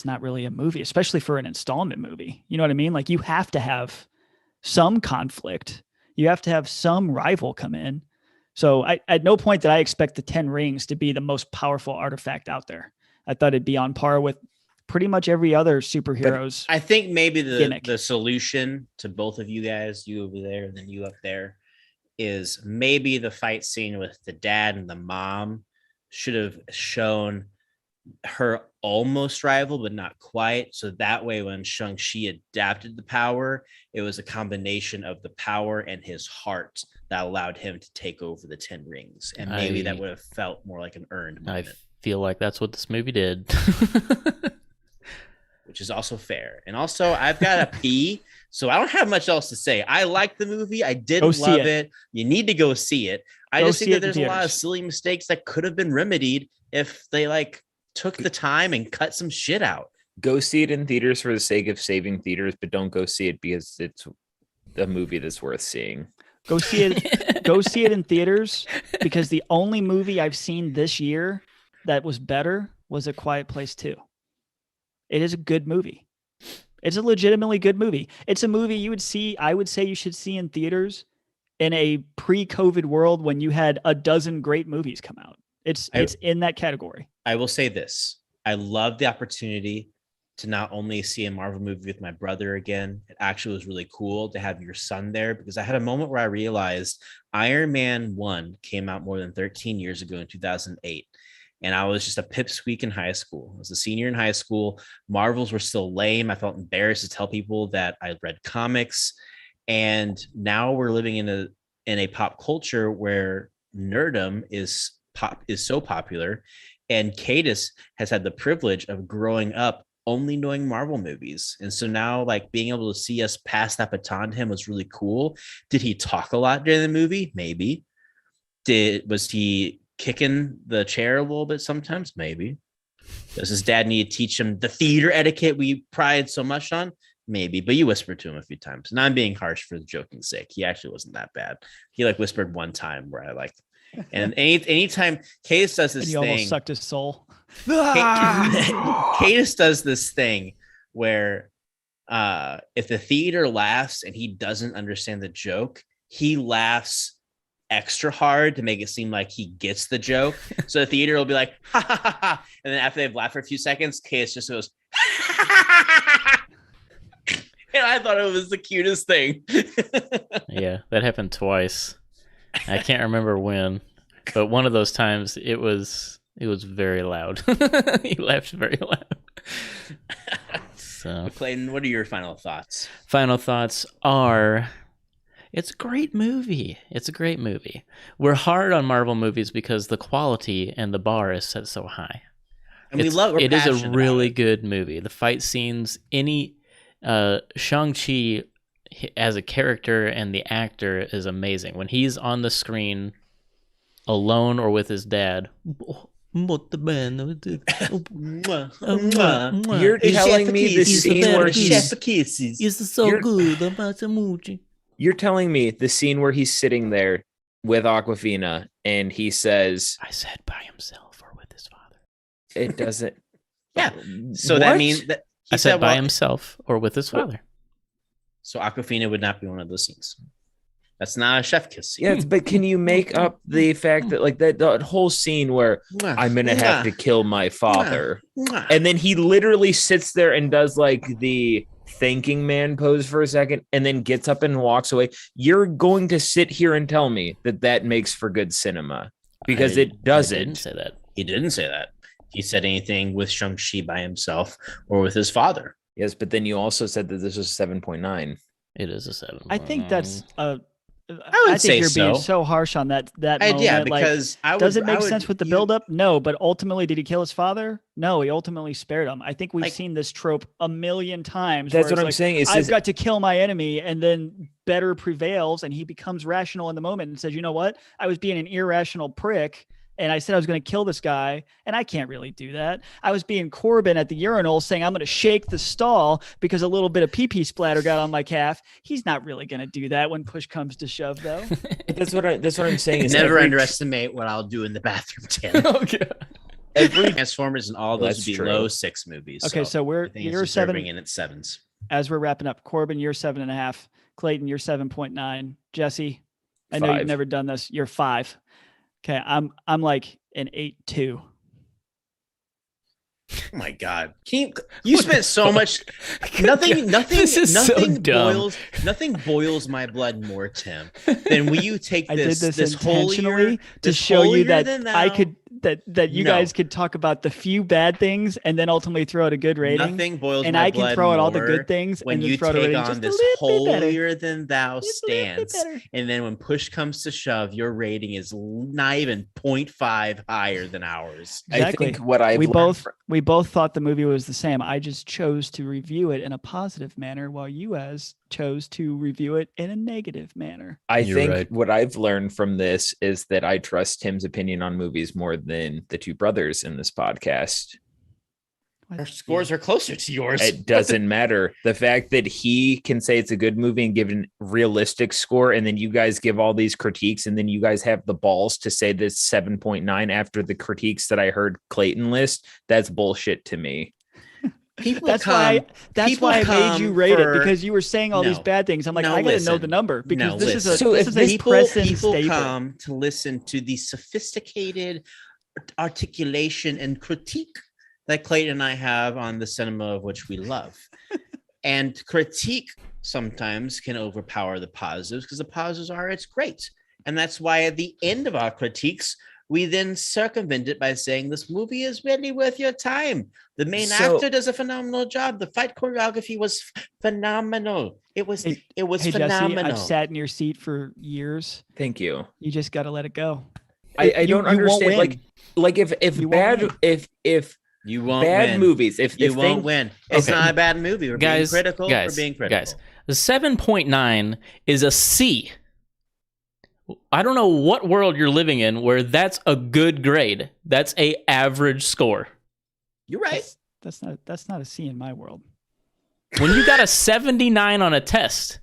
not really a movie, especially for an installment movie. You know what I mean? Like, you have to have some conflict. You have to have some rival come in. So at no point did I expect the 10 rings to be the most powerful artifact out there. I thought it'd be on par with pretty much every other superhero's. But I think maybe the solution to both of you guys, you over there and then you up there, is maybe the fight scene with the dad and the mom should have shown her almost rival, but not quite. So that way, when Shang-Chi adapted the power, it was a combination of the power and his heart that allowed him to take over the 10 rings. And maybe that would have felt more like an earned moment. I feel like that's what this movie did. Which is also fair. And also, I've got to pee, so I don't have much else to say. I liked the movie. I did love it. You need to go see it. I just think that there's a lot of silly mistakes that could have been remedied if they took the time and cut some shit out. Go see it in theaters for the sake of saving theaters, but don't go see it because it's a movie that's worth seeing. Go see it. Go see it in theaters because the only movie I've seen this year that was better was A Quiet Place 2. It is a good movie. It's a legitimately good movie. It's a movie I would say you should see in theaters in a pre-COVID world when you had a dozen great movies come out. It's in that category. I will say this. I love the opportunity to not only see a Marvel movie with my brother again. It actually was really cool to have your son there because I had a moment where I realized Iron Man 1 came out more than 13 years ago in 2008. And I was just a pipsqueak in high school. I was a senior in high school. Marvels were still lame. I felt embarrassed to tell people that I read comics. And now we're living in a pop culture where nerdom is so popular, and Cadis has had the privilege of growing up only knowing Marvel movies. And so now being able to see us pass that baton to him was really cool. Did he talk a lot during the movie? Maybe. Was he kicking the chair a little bit sometimes? Maybe. Does his dad need to teach him the theater etiquette we pride so much on? Maybe, but you whispered to him a few times. And I'm being harsh for the joking's sake. He actually wasn't that bad. He whispered one time where I and anytime Cadis does this thing, almost sucked his soul. Cadis does this thing where if the theater laughs and he doesn't understand the joke, he laughs extra hard to make it seem like he gets the joke. So the theater will be like, ha, ha, ha, ha. And then after they've laughed for a few seconds, Cadis just goes, and I thought it was the cutest thing. Yeah, that happened twice. I can't remember when, but one of those times it was very loud. He laughed very loud. So, Clayton, what are your final thoughts? Final thoughts are, it's a great movie. It's a great movie. We're hard on Marvel movies because the quality and the bar is set so high. And it is a really good movie. The fight scenes, Shang-Chi as a character and the actor is amazing. When he's on the screen alone or with his dad, you're telling me the scene where you're telling me the scene where he's sitting there with Awkwafina and he says, I said by himself or with his father. It doesn't. Yeah. So what? That means that I said by himself or with his father. So Awkwafina would not be one of those scenes. That's not a chef kiss scene. Yeah, but can you make up the fact that that whole scene where I'm gonna have to kill my father, and then he literally sits there and does the thanking man pose for a second, and then gets up and walks away? You're going to sit here and tell me that makes for good cinema because it doesn't. I didn't say that. He didn't say that. He said anything with Shang-Chi by himself or with his father. Yes, but then you also said that this was 7.9. It is a 7. I think that's I think say you're being so. so harsh on that moment. Yeah, because does it make sense with the buildup? No, but ultimately, did he kill his father? No, he ultimately spared him. I think we've seen this trope a million times. That's what I'm saying. I've got to kill my enemy, and then better prevails, and he becomes rational in the moment and says, "You know what? I was being an irrational prick." And I said I was going to kill this guy, and I can't really do that. I was being Corbin at the urinal saying I'm going to shake the stall because a little bit of pee-pee splatter got on my calf. He's not really going to do that when push comes to shove, though. That's what I'm saying. Is never underestimate what I'll do in the bathroom, Tim. Okay. Every Transformers and all those would be true. low 6 movies. Okay, so you're 7 in at 7s. As we're wrapping up, Corbin, you're 7.5. Clayton, you're 7.9. Jesse, I know 5. you've never done this. You're 5. Okay, I'm like an 8.2. Oh my God! You spent so much. Nothing boils my blood more, Tim, than will you take this? I did this intentionally holier, to show you that I thou. could that you guys could talk about the few bad things and then ultimately throw out a good rating. Nothing boils and my I blood can throw out all the more good things when and then you throw out a take rating on just this a little bit better. holier than thou Just a little bit stance, better. and then when push comes to shove, your rating is not even 0.5 higher than ours. Exactly. I think what I've we both thought the movie was the same. I just chose to review it in a positive manner, while you chose to review it in a negative manner. I think what I've learned from this is that I trust Tim's opinion on movies more than the two brothers in this podcast. Our scores are closer to yours. It doesn't matter. The fact that he can say it's a good movie and give a realistic score, and then you guys give all these critiques, and then you guys have the balls to say this 7.9 after the critiques that I heard Clayton list, that's bullshit to me. That's why I made you rate it, because you were saying all these bad things. I'm like, I gotta know the number, because this is a present people staple. come to listen to the sophisticated articulation and critique that Clayton and I have on the cinema of which we love. And critique sometimes can overpower the positives, because the positives are it's great. And that's why at the end of our critiques, we then circumvent it by saying this movie is really worth your time. The main actor does a phenomenal job. The fight choreography was phenomenal. It was phenomenal. Jesse, I've sat in your seat for years. Thank you. You just got to let it go. I don't understand. Like if you won't bad win. movies, if you won't win. It's not a bad movie. We're being critical. We're being critical. Guys, the 7.9 is a C. I don't know what world you're living in where that's a good grade. That's a average score. You're right. That's not a C in my world. When you got a 79 on a test,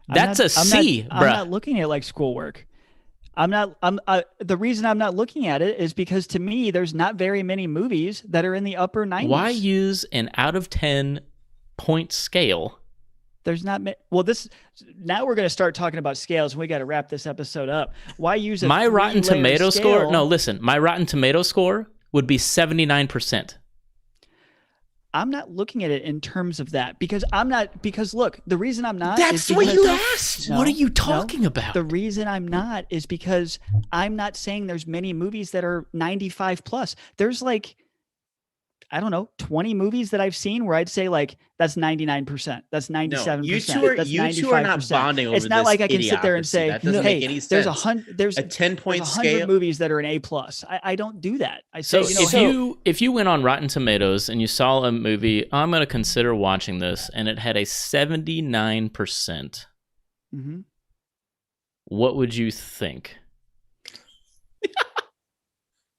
that's a C, bruh. I'm not looking at it like schoolwork. The reason I'm not looking at it is because to me, there's not very many movies that are in the upper 90s. Why use an out of 10 point scale? There's not now we're going to start talking about scales, and we got to wrap this episode up. Why use my Rotten Tomato score? No, listen, my Rotten Tomato score would be 79%. I'm not looking at it in terms of that because look, the reason I'm not That's what you asked. What are you talking about? The reason I'm not is because I'm not saying there's many movies that are 95 plus. There's like, I don't know, 20 movies that I've seen where I'd say like that's 99%, that's 97%. No, you two are not bonding over this. It's not like I can sit there and say, hey, there's a 10-point scale. 100 movies that are an A plus. I don't do that. I say, if you went on Rotten Tomatoes and you saw a movie, I'm going to consider watching this, and it had a 79%. Mm-hmm. What would you think?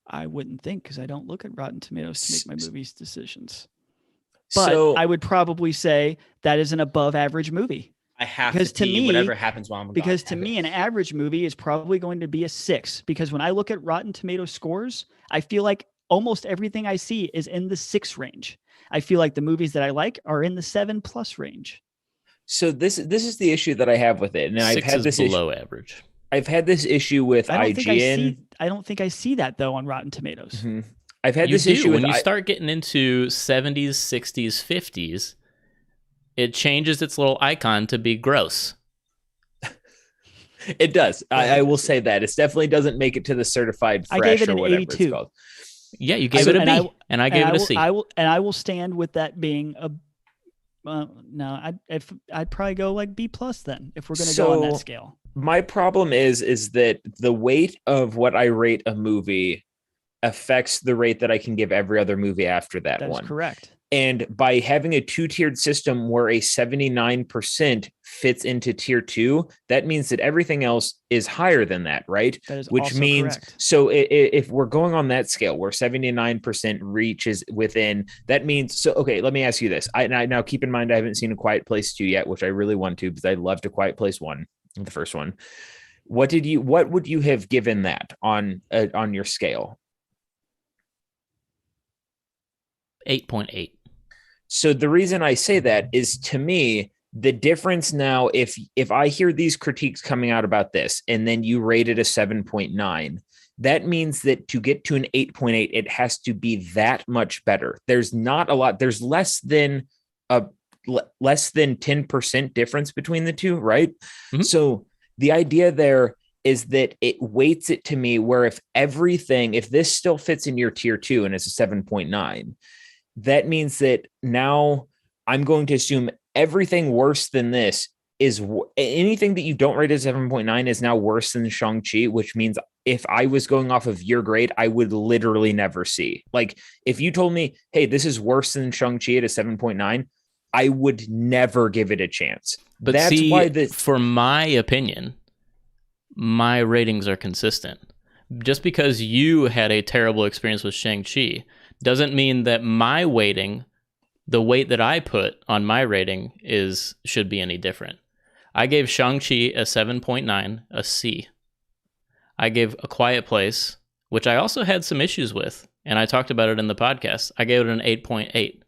I wouldn't think, because I don't look at Rotten Tomatoes to make my movies decisions. But I would probably say that is an above average movie. I have to me, whatever happens while I'm gone. Because to me, an average movie is probably going to be a 6. Because when I look at Rotten Tomatoes scores, I feel like almost everything I see is in the 6 range. I feel like the movies that I like are in the 7+ range. So this is the issue that I have with it, and I've had this below average. I've had this issue with IGN. I don't think I see that though on Rotten Tomatoes. Mm-hmm. I've had this issue when you start getting into 70s, 60s, 50s. It changes its little icon to be gross. It does. I will say that it definitely doesn't make it to the certified fresh. I gave it an 82. It's called. Yeah, you gave it a B, and I gave it a C. I will stand with that being No, I'd probably go like B+ then if we're going to go on that scale. My problem is that the weight of what I rate a movie affects the rate that I can give every other movie after that one. That's correct. And by having a 2-tiered system where a 79% fits into tier 2, that means that everything else is higher than that, right? That is which also means correct. So if we're going on that scale where 79% reaches within, that means so. Okay, let me ask you this. I now keep in mind I haven't seen A Quiet Place 2 yet, which I really want to because I loved A Quiet Place 1, the first one. What would you have given that on your scale? 8.8. So the reason I say that is, to me, the difference now, if I hear these critiques coming out about this and then you rate it a 7.9, that means that to get to an 8.8, it has to be that much better. There's not a lot. There's less than 10% difference between the two, right? Mm-hmm. So the idea there is that it weights it to me where if this still fits in your tier 2 and it's a 7.9, that means that now I'm going to assume everything worse than this is anything that you don't rate as 7.9 is now worse than Shang-Chi, which means if I was going off of your grade, I would literally never see. Like if you told me, hey, this is worse than Shang-Chi at a 7.9, I would never give it a chance. But that's why for my opinion, my ratings are consistent. Just because you had a terrible experience with Shang-Chi doesn't mean that my weighting, the weight that I put on my rating should be any different. I gave Shang-Chi a 7.9, a C. I gave A Quiet Place, which I also had some issues with, and I talked about it in the podcast. I gave it an 8.8.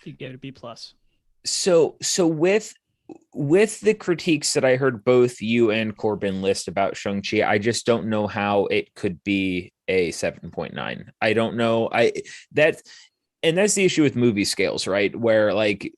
You gave it a B+. So with the critiques that I heard both you and Corbin list about Shang-Chi, I just don't know how it could be a 7.9. I don't know. That's the issue with movie scales, right? Where like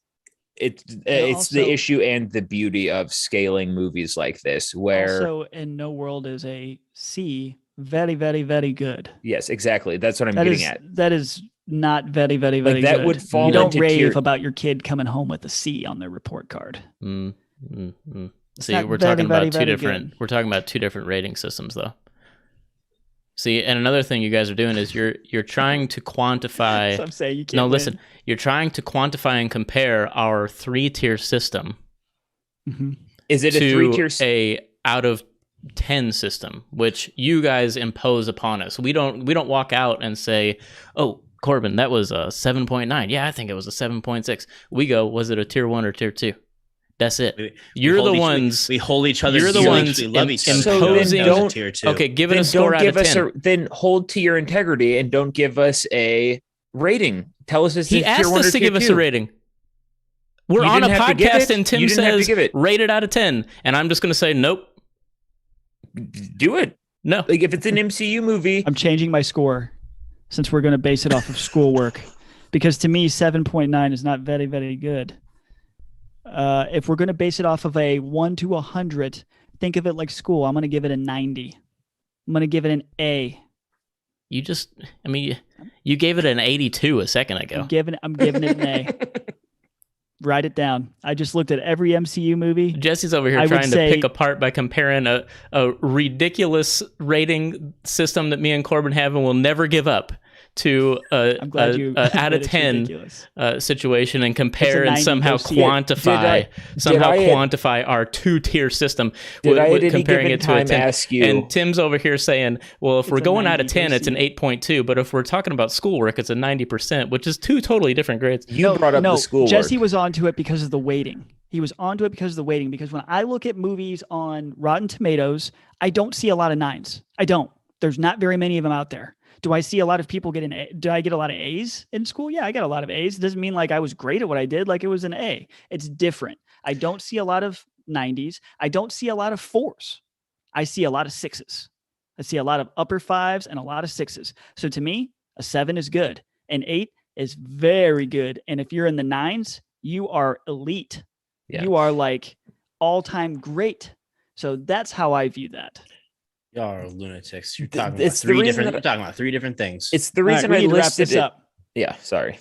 it's the issue and the beauty of scaling movies like this, where also in no world is a C very, very, very good. Yes, exactly. That's what I'm getting at. That is not very, very, very that good. Would fall you don't into rave about your kid coming home with a C on their report card. See, we're talking about two different rating systems, though. See, and another thing you guys are doing is you're trying to quantify. So I'm saying you can't. No, win. listen. You're trying to quantify and compare our 3-tier system. Mm-hmm. Is it a 3-tier? A out of 10 system, which you guys impose upon us. We don't walk out and say, "Oh, Corbin, that was a 7.9. Yeah, I think it was a 7.6." We go, "Was it a tier 1 or tier 2?" That's it. We hold each other. You're the ones we love each other. Imposing. So tier 2. Okay, give it a score out of 10. Then hold to your integrity and don't give us a rating. Tell us he asked us to give us a rating. We're on a podcast and Tim says rate it out of 10, and I'm just going to say nope. Do it. No, like if it's an MCU movie, I'm changing my score since we're going to base it off of schoolwork, because to me 7.9 is not very, very good. If we're going to base it off of a 1 to 100, think of it like school. I'm going to give it a 90. I'm going to give it an A. You gave it an 82 a second ago. I'm giving it an A. Write it down. I just looked at every MCU movie. Jesse's over here trying to pick apart by comparing a ridiculous rating system that me and Corbin have and will never give up to a out of 10 situation and compare and somehow quantify our 2-tier system comparing it to a 10. And Tim's over here saying, well, if we're going out of 10, it's an 8.2, but if we're talking about schoolwork, it's a 90%, which is two totally different grades. You brought up the schoolwork. Jesse was onto it because of the weighting. He was onto it because of the weighting, because when I look at movies on Rotten Tomatoes, I don't see a lot of 9s. I don't. There's not very many of them out there. Do I see a lot of people get an A? Do I get a lot of A's in school? Yeah, I got a lot of A's. It doesn't mean like I was great at what I did, like it was an A. It's different. I don't see a lot of 90s. I don't see a lot of 4s. I see a lot of 6s. I see a lot of upper 5s and a lot of 6s. So to me, a 7 is good. An 8 is very good. And if you're in the 9s, you are elite. Yeah. You are like all-time great. So that's how I view that. Y'all are lunatics. You're talking about three different things. It's the reason I listed this up. Yeah, sorry.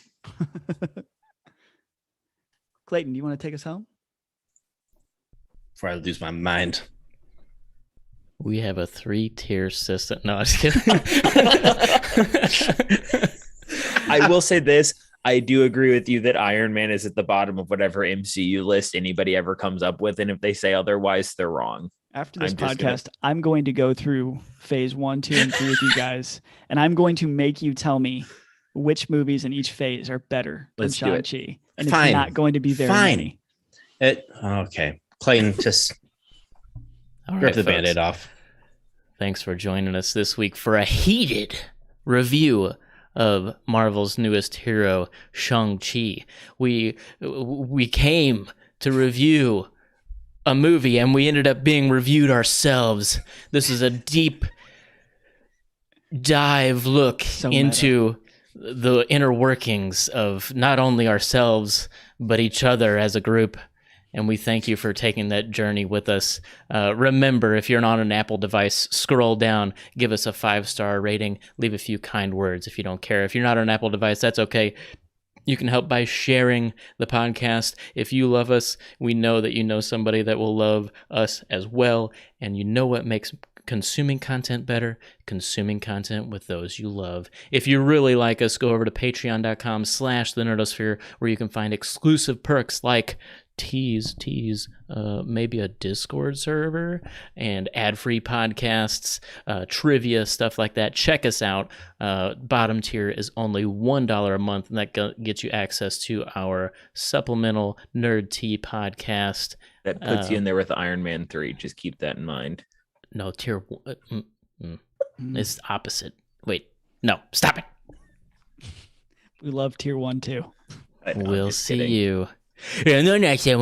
Clayton, do you want to take us home? Before I lose my mind. We have a 3-tier system. No, I'm just kidding. I will say this. I do agree with you that Iron Man is at the bottom of whatever MCU list anybody ever comes up with. And if they say otherwise, they're wrong. After this podcast, I'm going to go through phase 1, 2, and 3 with you guys. And I'm going to make you tell me which movies in each phase are better than Shang-Chi. And Fine. It's not going to be very many. Okay. Clayton, just rip the Band-Aid off. Thanks for joining us this week for a heated review of Marvel's newest hero, Shang-Chi. We came to review a movie and we ended up being reviewed ourselves. This is a deep dive look into the inner workings of not only ourselves, but each other as a group. And we thank you for taking that journey with us. Remember, if you're on an Apple device, scroll down, give us a 5-star rating, leave a few kind words if you don't care. If you're not on an Apple device, that's okay. You can help by sharing the podcast. If you love us, we know that you know somebody that will love us as well. And you know what makes consuming content better? Consuming content with those you love. If you really like us, go over to patreon.com/the Nerdosphere, where you can find exclusive perks like maybe a Discord server and ad-free podcasts, trivia, stuff like that. Check us out. Bottom tier is only $1 a month, and that gets you access to our supplemental Nerd Tea podcast. That puts you in there with Iron Man 3. Just keep that in mind. No, tier it's opposite. Wait, no, stop it. We love tier 1 too. We'll see you in the next one.